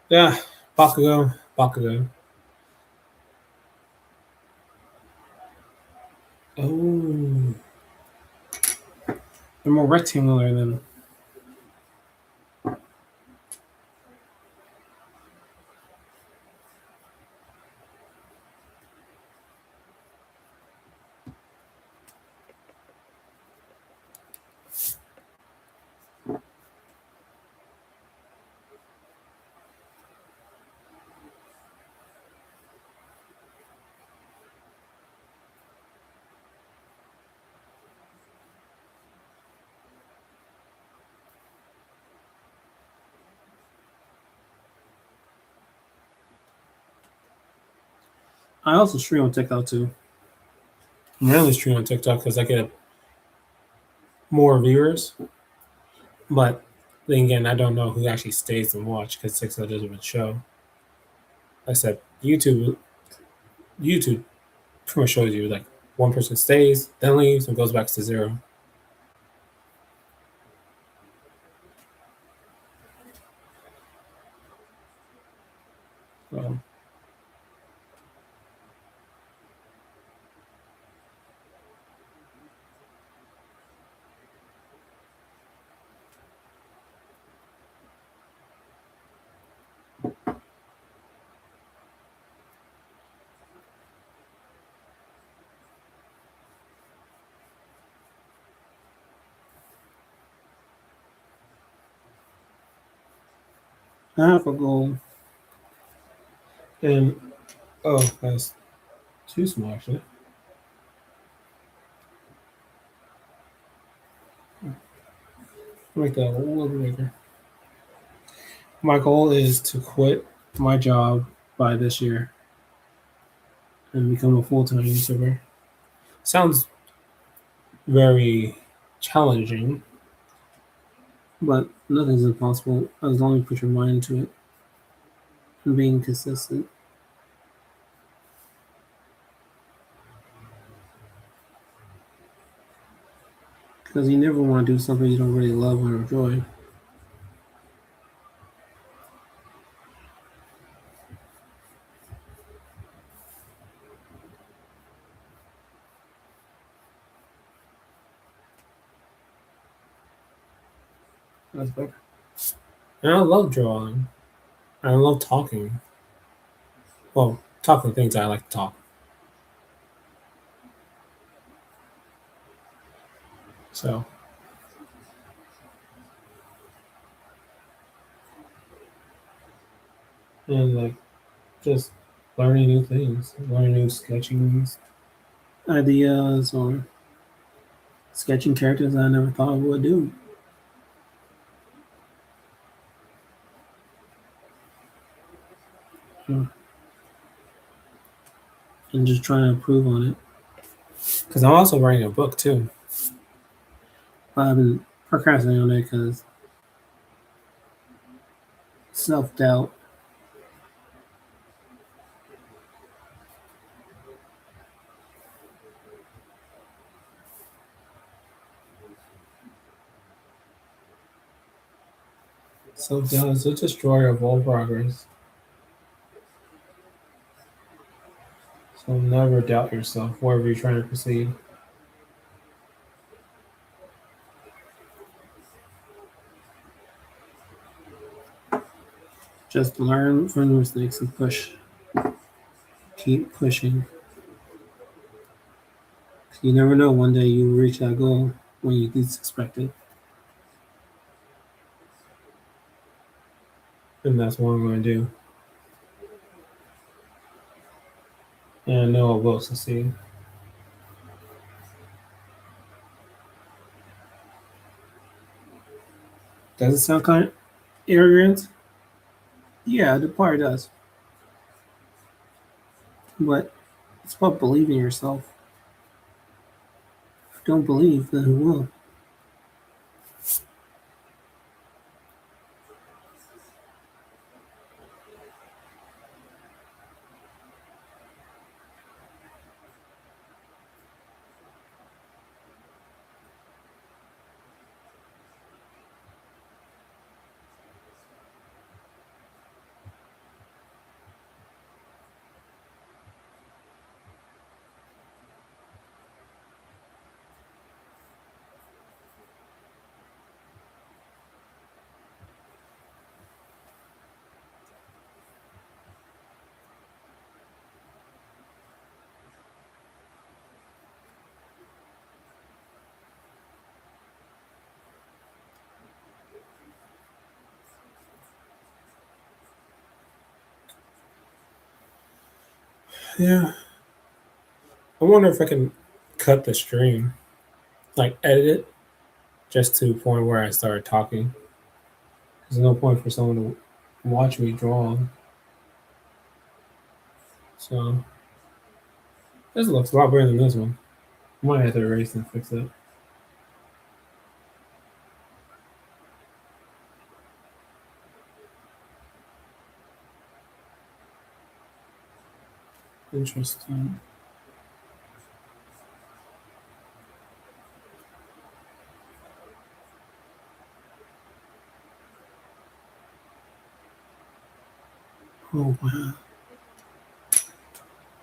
Yeah, Bakugo, Bakugo. Oh, they're more rectangular than. I also stream on TikTok too. I mainly stream on TikTok because I get more viewers. But then again, I don't know who actually stays and watch because TikTok doesn't even show. Except YouTube pretty much shows you like one person stays, then leaves, and goes back to zero. So I have a goal, and oh, that's too small actually. Make that a little bit bigger. My goal is to quit my job by this year and become a full time YouTuber. Sounds very challenging, but nothing's impossible as long as you put your mind into it and being consistent. Because you never want to do something you don't really love or enjoy. That's better. And I love drawing. I love talking. Well, talking things I like to talk. So, and like just learning new things, learning new sketching ideas or sketching characters I never thought I would do. So, and just trying to improve on it. Because I'm also writing a book too. I've been procrastinating on it because self doubt. Self doubt is a destroyer of all progress. So never doubt yourself wherever you're trying to proceed. Just learn from the mistakes and push. Keep pushing. You never know. One day you will reach that goal when you least expect it. And that's what I'm going to do. And I know I will succeed. Does it sound kind of arrogant? Yeah, the part does. But it's about believing in yourself. If you don't believe, then who will? Yeah. I wonder if I can cut the stream, like edit it, just to the point where I start talking. There's no point for someone to watch me draw. So this looks a lot better than this one. I might have to erase and fix it. Interesting. Oh wow.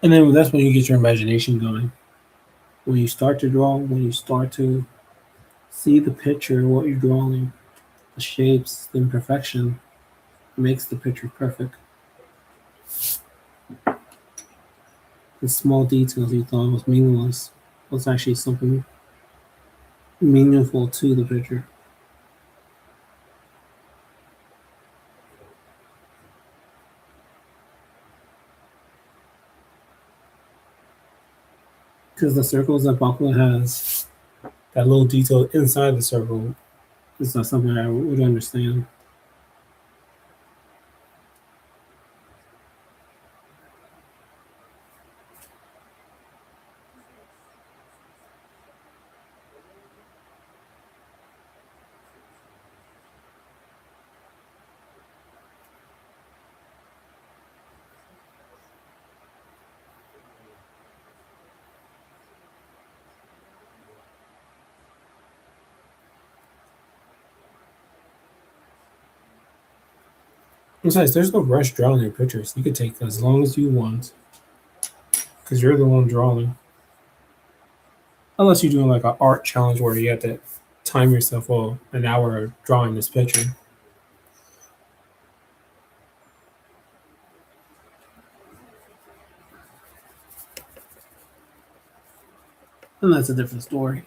And then that's when you get your imagination going. When you start to draw, when you start to see the picture, what you're drawing, the shapes, the imperfection makes the picture perfect. The small details you thought was meaningless was actually something meaningful to the picture. Because the circles that Bakugo has, that little detail inside the circle, is not something I would understand. Besides, there's no rush drawing your pictures. You could take as long as you want, because you're the one drawing. Unless you're doing like an art challenge where you have to time yourself, well, an hour drawing this picture. And that's a different story.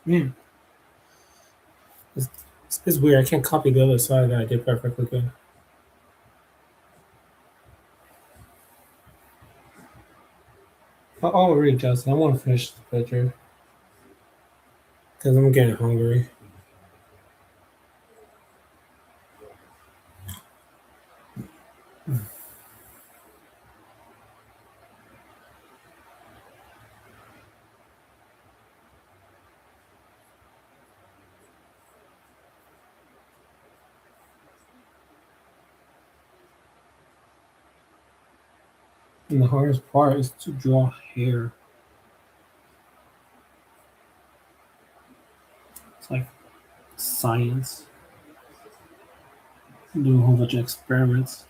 Man, It's, it's weird. I can't copy the other side that I did perfectly good. I'll readjust. I want to finish the picture because I'm getting hungry. And the hardest part is to draw hair. It's like science. Do a whole bunch of experiments.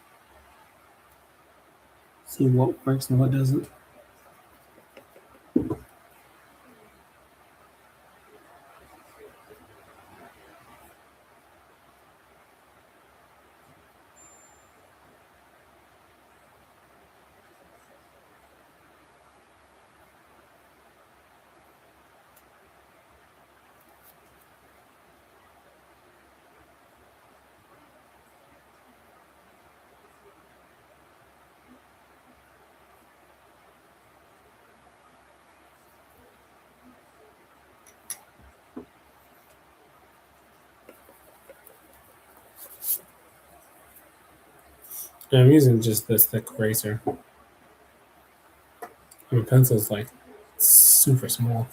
See what works and what doesn't. And I'm using just this thick eraser. My pencil's like super small.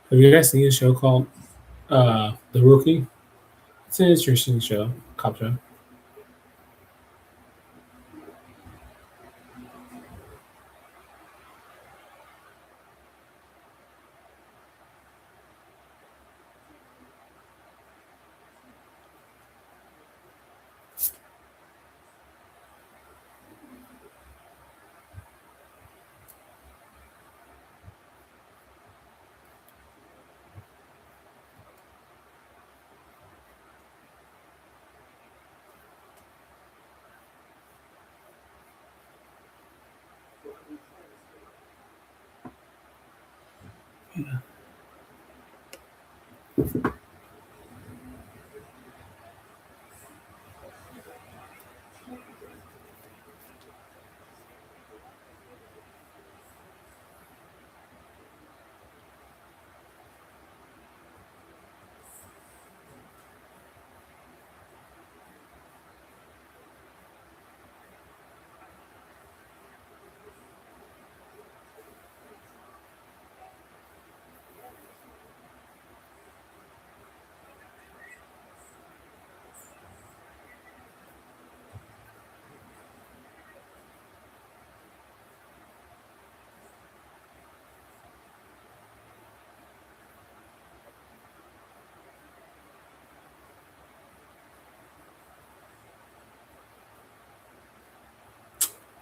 Have you guys seen a show called The Rookie? It's an interesting show, cop show.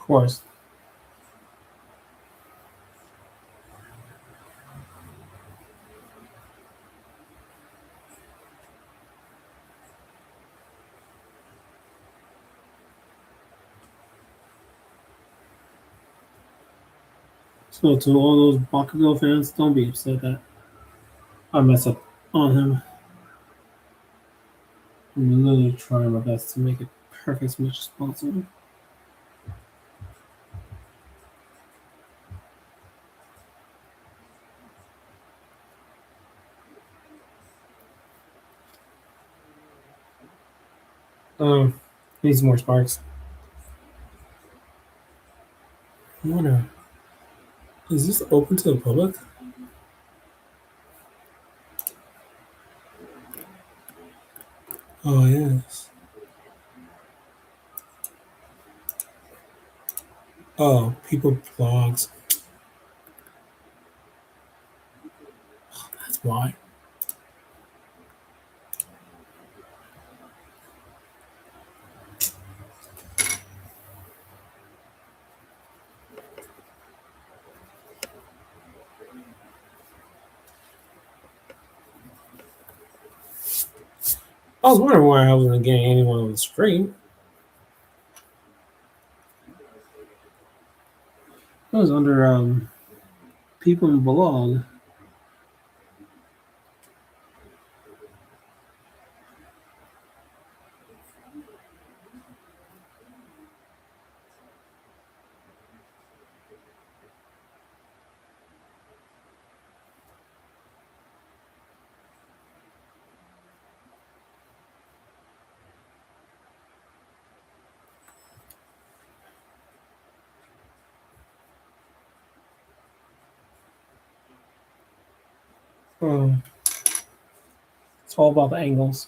Of course. So to all those Bakugo fans, don't be upset that I mess up on him. I'm literally trying my best to make it perfect as much as possible. Um, Needs more sparks. I wonder, is this open to the public? Oh yes. Oh, people blogs. That's why. I was wondering why I wasn't getting anyone on the stream. It was under people in blog. Um, it's all about the angles.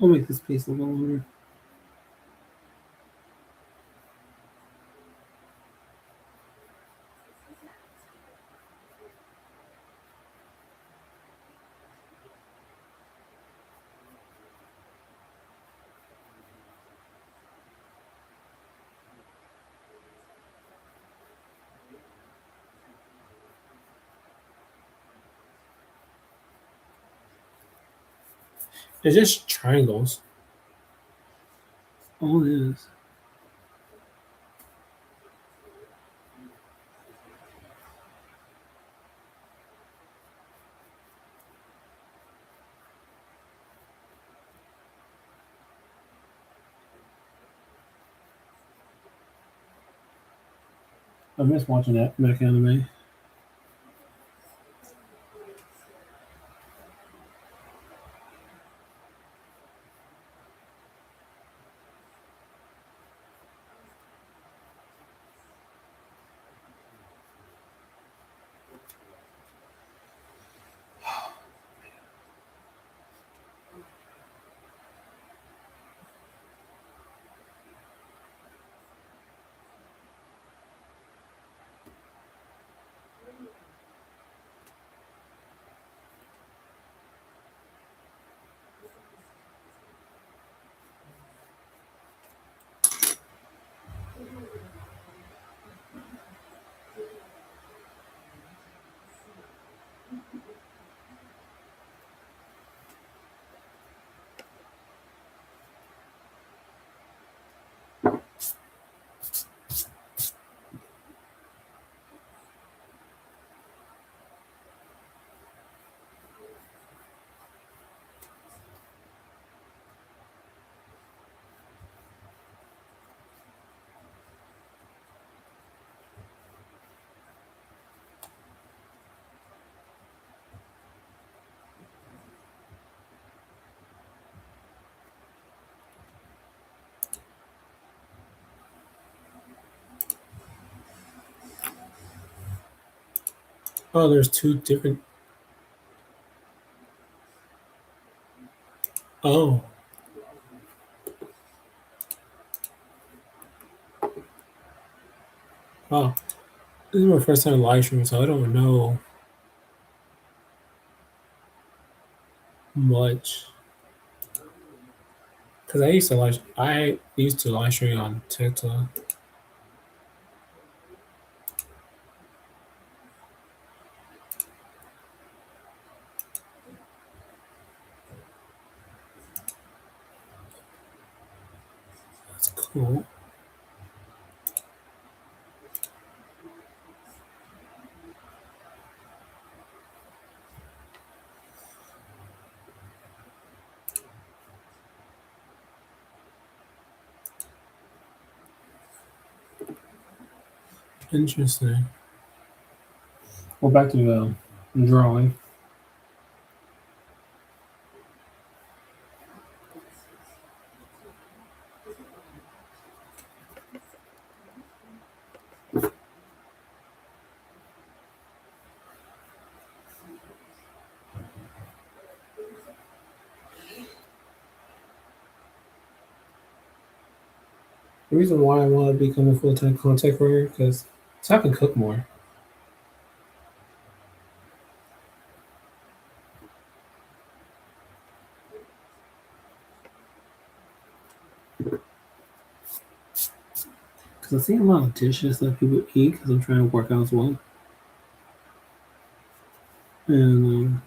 I'll make this piece a little longer. It's just triangles. All it is. I miss watching that mech anime. Oh, there's two different. Oh, wow. This is my first time live streaming, so I don't know much. Cause I used to live stream on TikTok. That's cool. Interesting. Well, back to the drawing. The reason why I want to become a full time content creator because so I can cook more. Because I see a lot of dishes that people eat because I'm trying to work out as well. And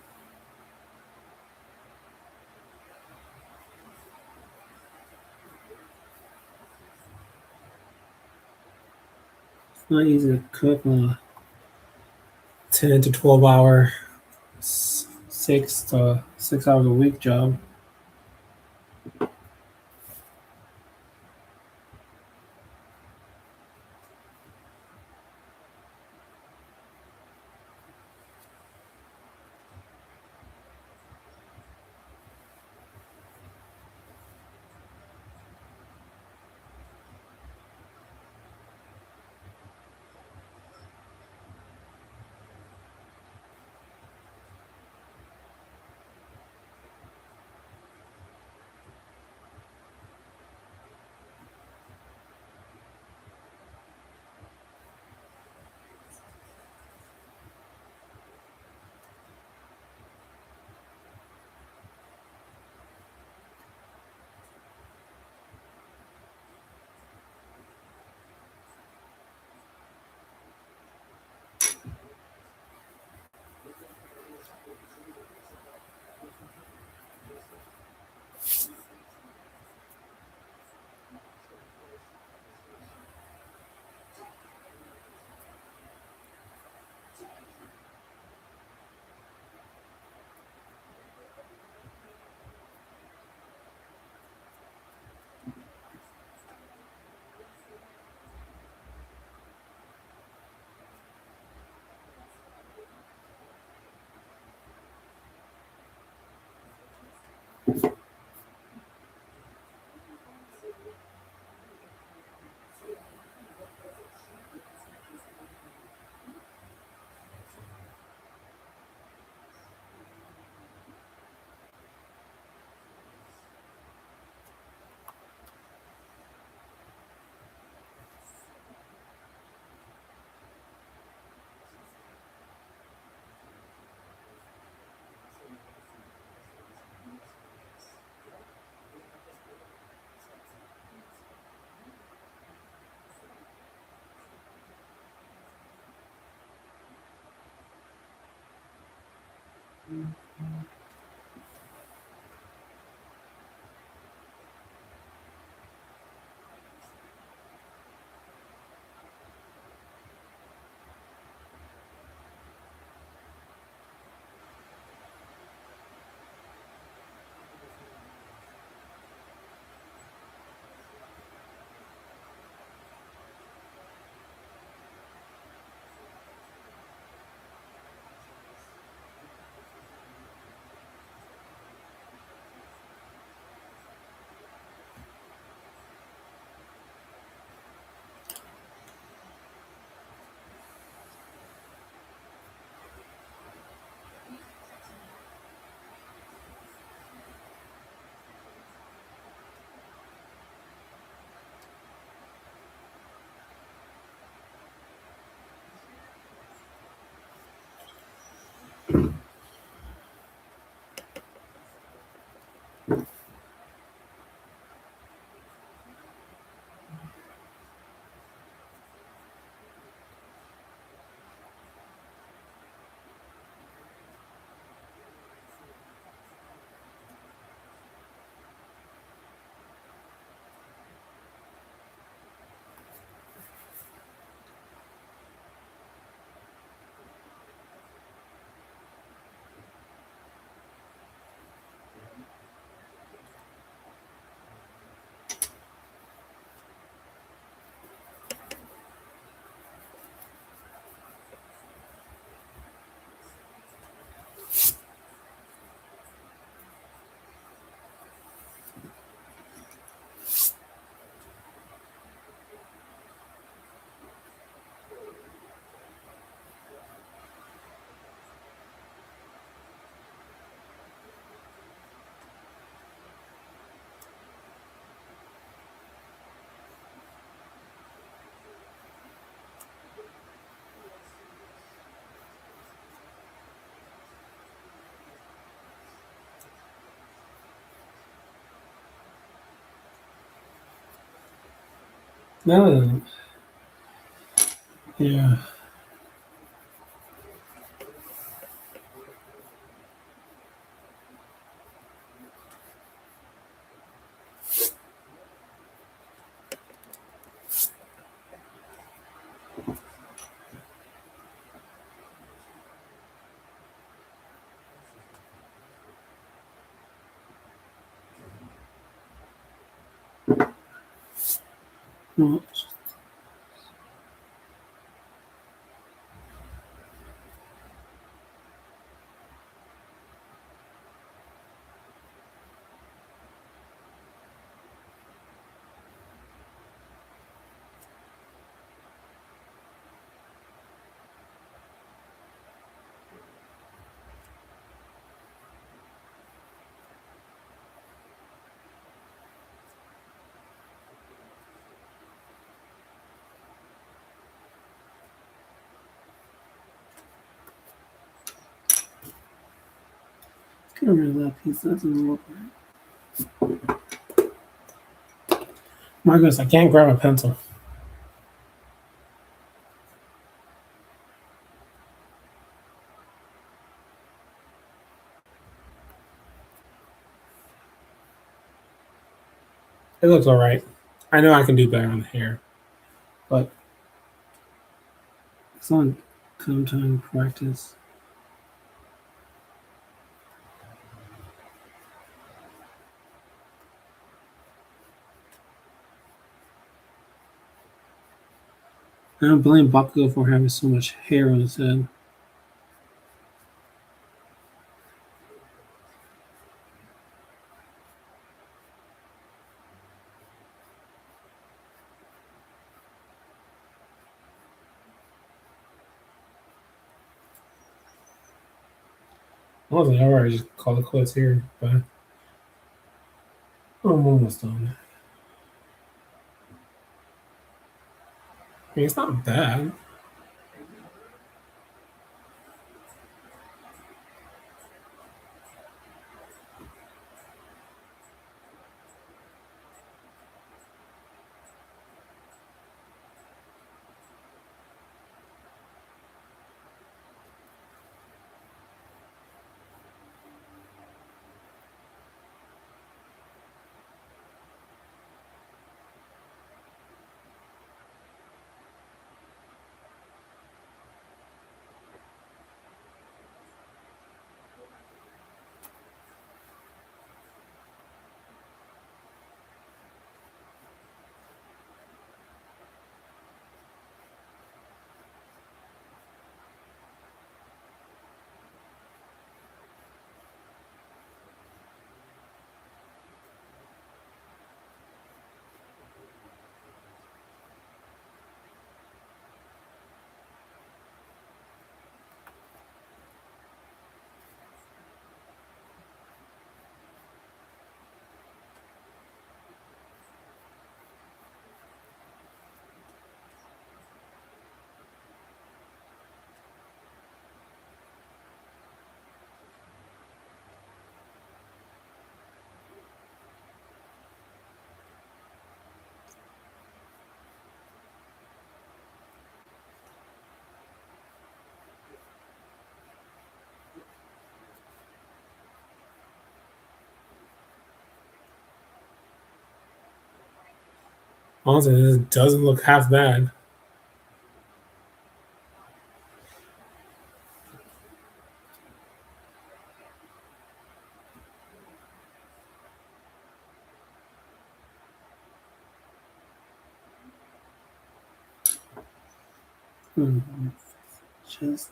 it's not easy to cook on a 10 to 12 hour, 6 to 6 hours a week job. No, yeah. No, get rid of that piece. That doesn't look right. My goodness, I can't grab a pencil. It looks all right. I know I can do better on the hair, but it's on come time practice. I don't blame Bakugo for having so much hair on his head. I wasn't alright, just call it quits here, but I'm almost done. I mean, it's not bad. Honestly, it doesn't look half bad. Hmm. Just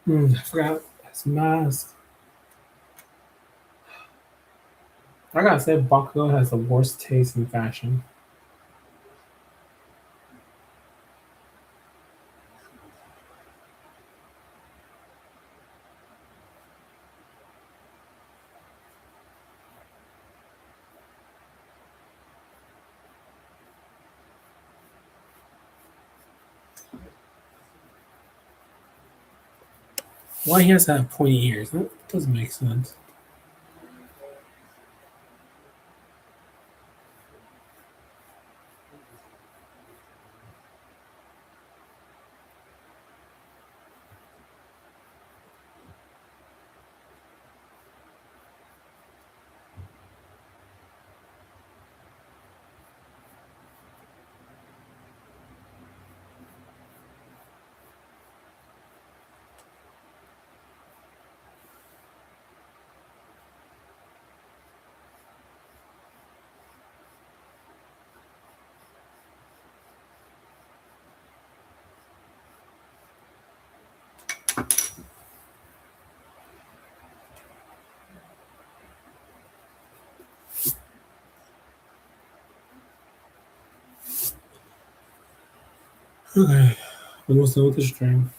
I forgot his mask. I gotta say, Bakugo has the worst taste in fashion. Why he has to have pointy ears? That doesn't make sense. Okay, almost done with the stream.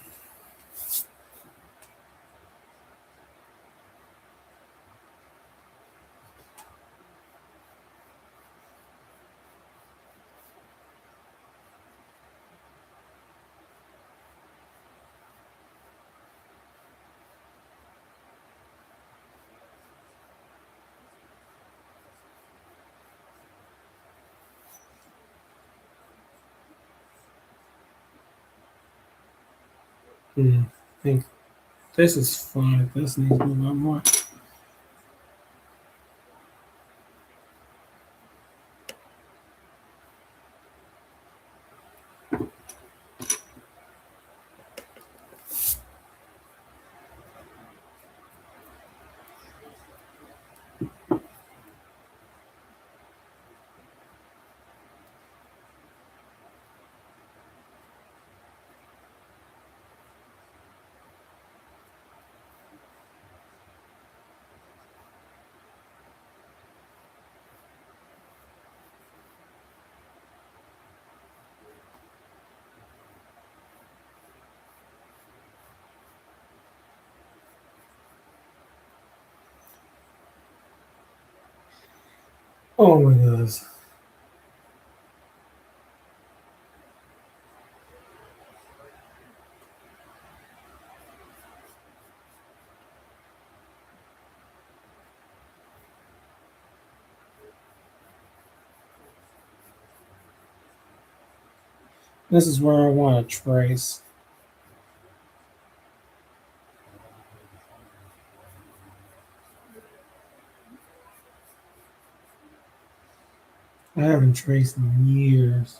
I think this is fine. This needs to move out more. Oh my goodness. This is where I want to trace. I haven't traced in years.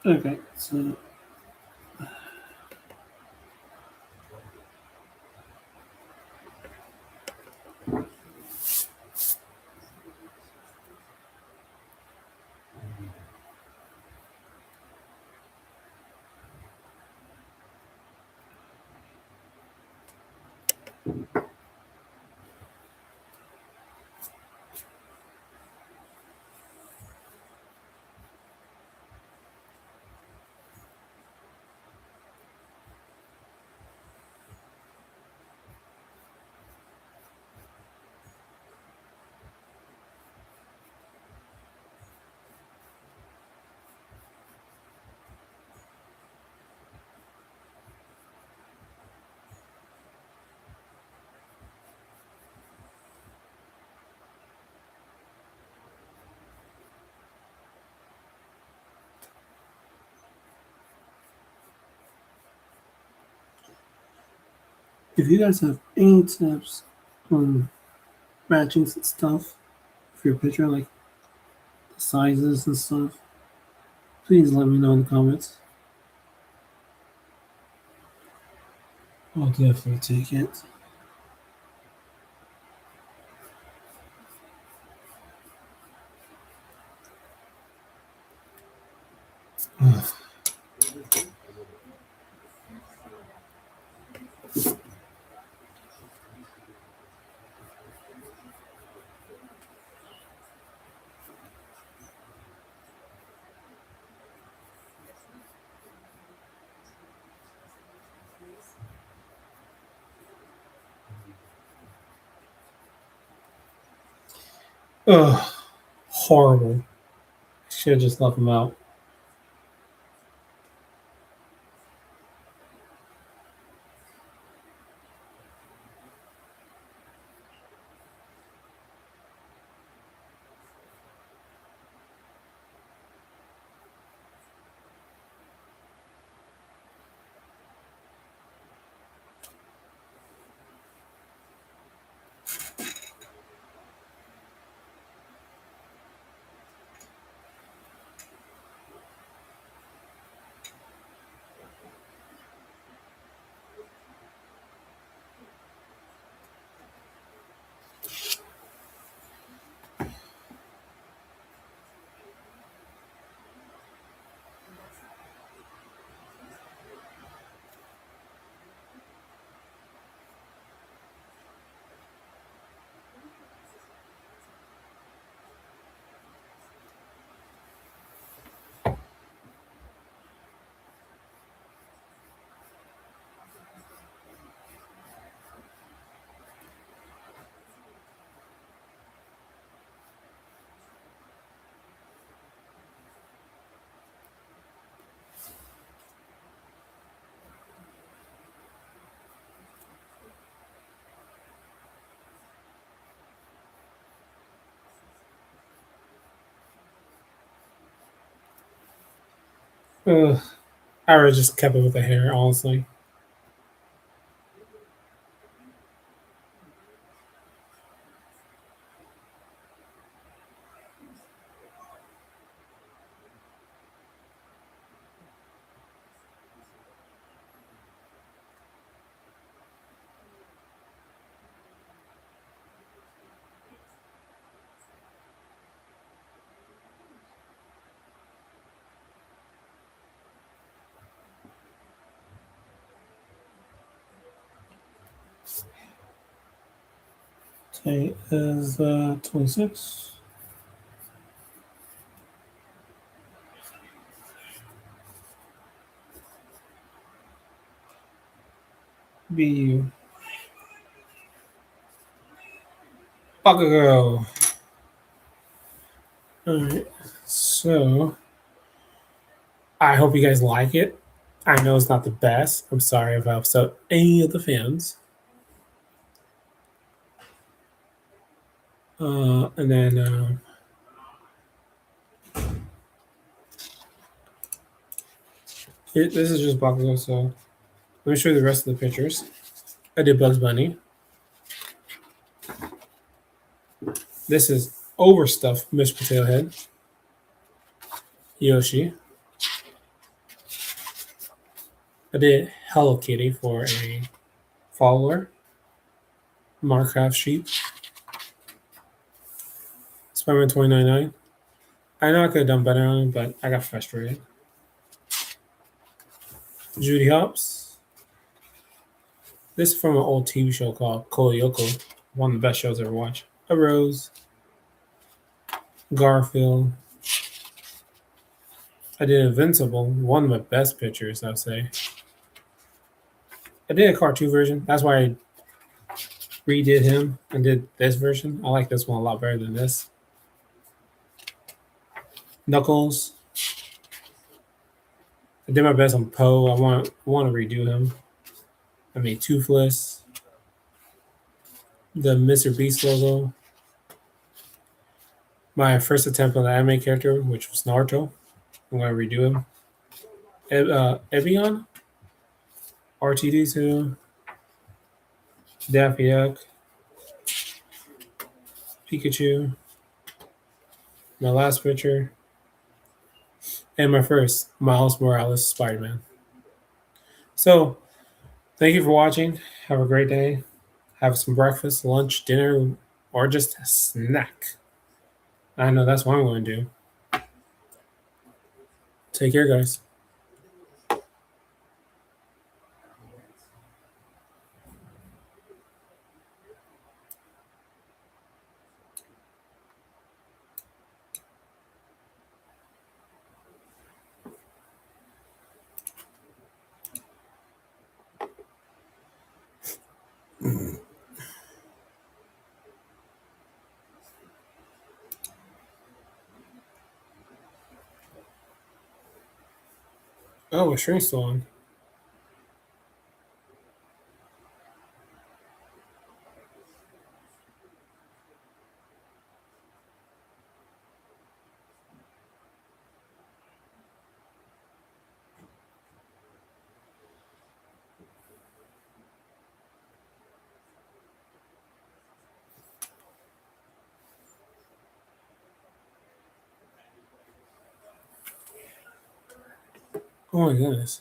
Okay, so if you guys have any tips on matching stuff for your picture, like the sizes and stuff, please let me know in the comments. I'll definitely take it. Ugh, horrible. Should have just left them out. Ugh, I would have just kept it with the hair, honestly. Okay, is 26. BU. Bakugo. Alright, so I hope you guys like it. I know it's not the best. I'm sorry if I upset any of the fans. And then this is just Bakugo, so let me show you the rest of the pictures. I did Bugs Bunny. This is overstuffed Mr. Potato Head. Yoshi. I did Hello Kitty for a follower, Minecraft sheep, Spider-Man 2099. I know I could have done better on it, but I got frustrated. Judy Hopps. This is from an old TV show called Koyoko, one of the best shows I ever watched. A Rose, Garfield. I did Invincible, one of my best pictures, I'll say. I did a cartoon version. That's why I redid him and did this version. I like this one a lot better than this. Knuckles. I did my best on Poe. I want to redo him. I made Toothless. The Mr. Beast logo. My first attempt on the anime character, which was Naruto. I'm gonna redo him. Ebion, RTD2, Daffy Duck, Pikachu. My last picture, and my first Miles Morales Spider-Man. So thank you for watching. Have a great day. Have some breakfast, lunch, dinner, or just a snack. I know that's what I'm going to do. Take care, guys. Oh, a shrink's still on. Oh my goodness.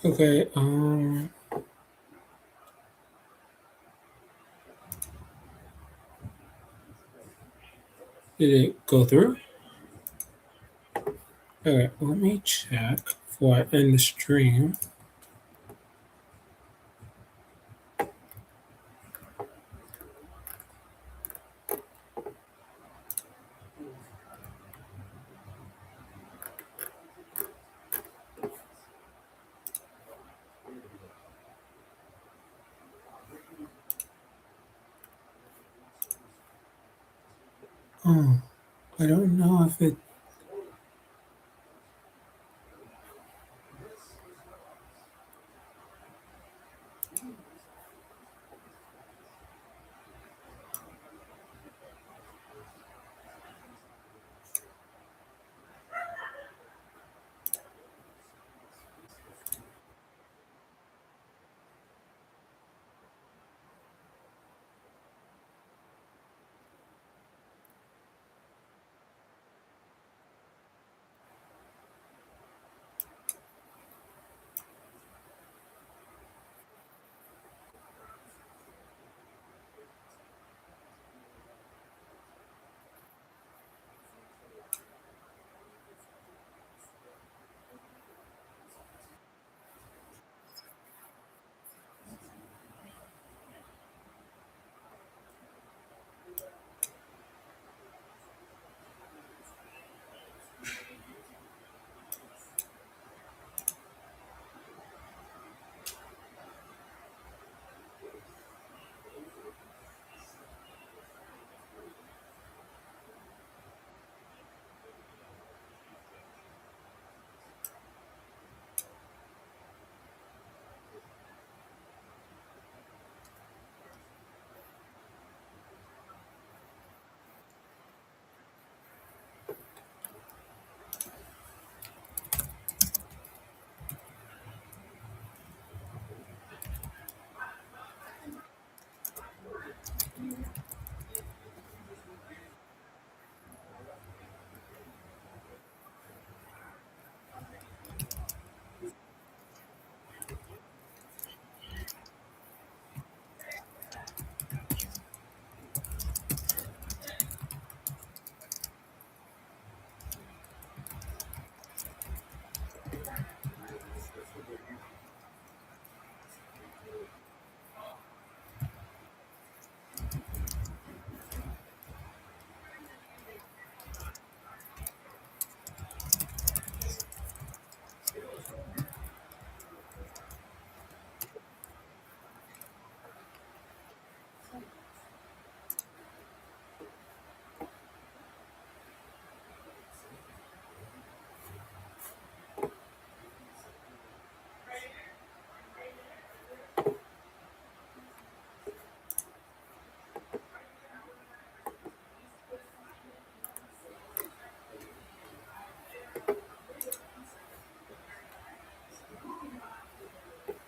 Okay. Did it go through? Okay, let me check before I end the stream. Oh, I don't know if it.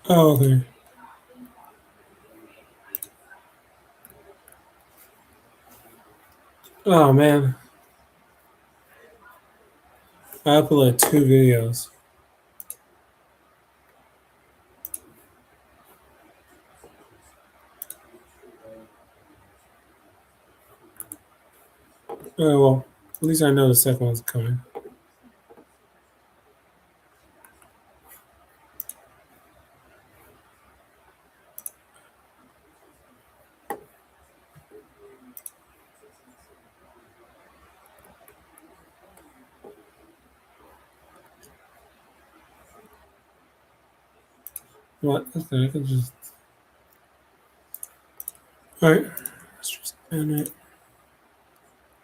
Oh, okay. Oh man, I uploaded 2 videos. Oh well, at least I know the second one's coming. What? Okay, I can just. All right. Let's just end it.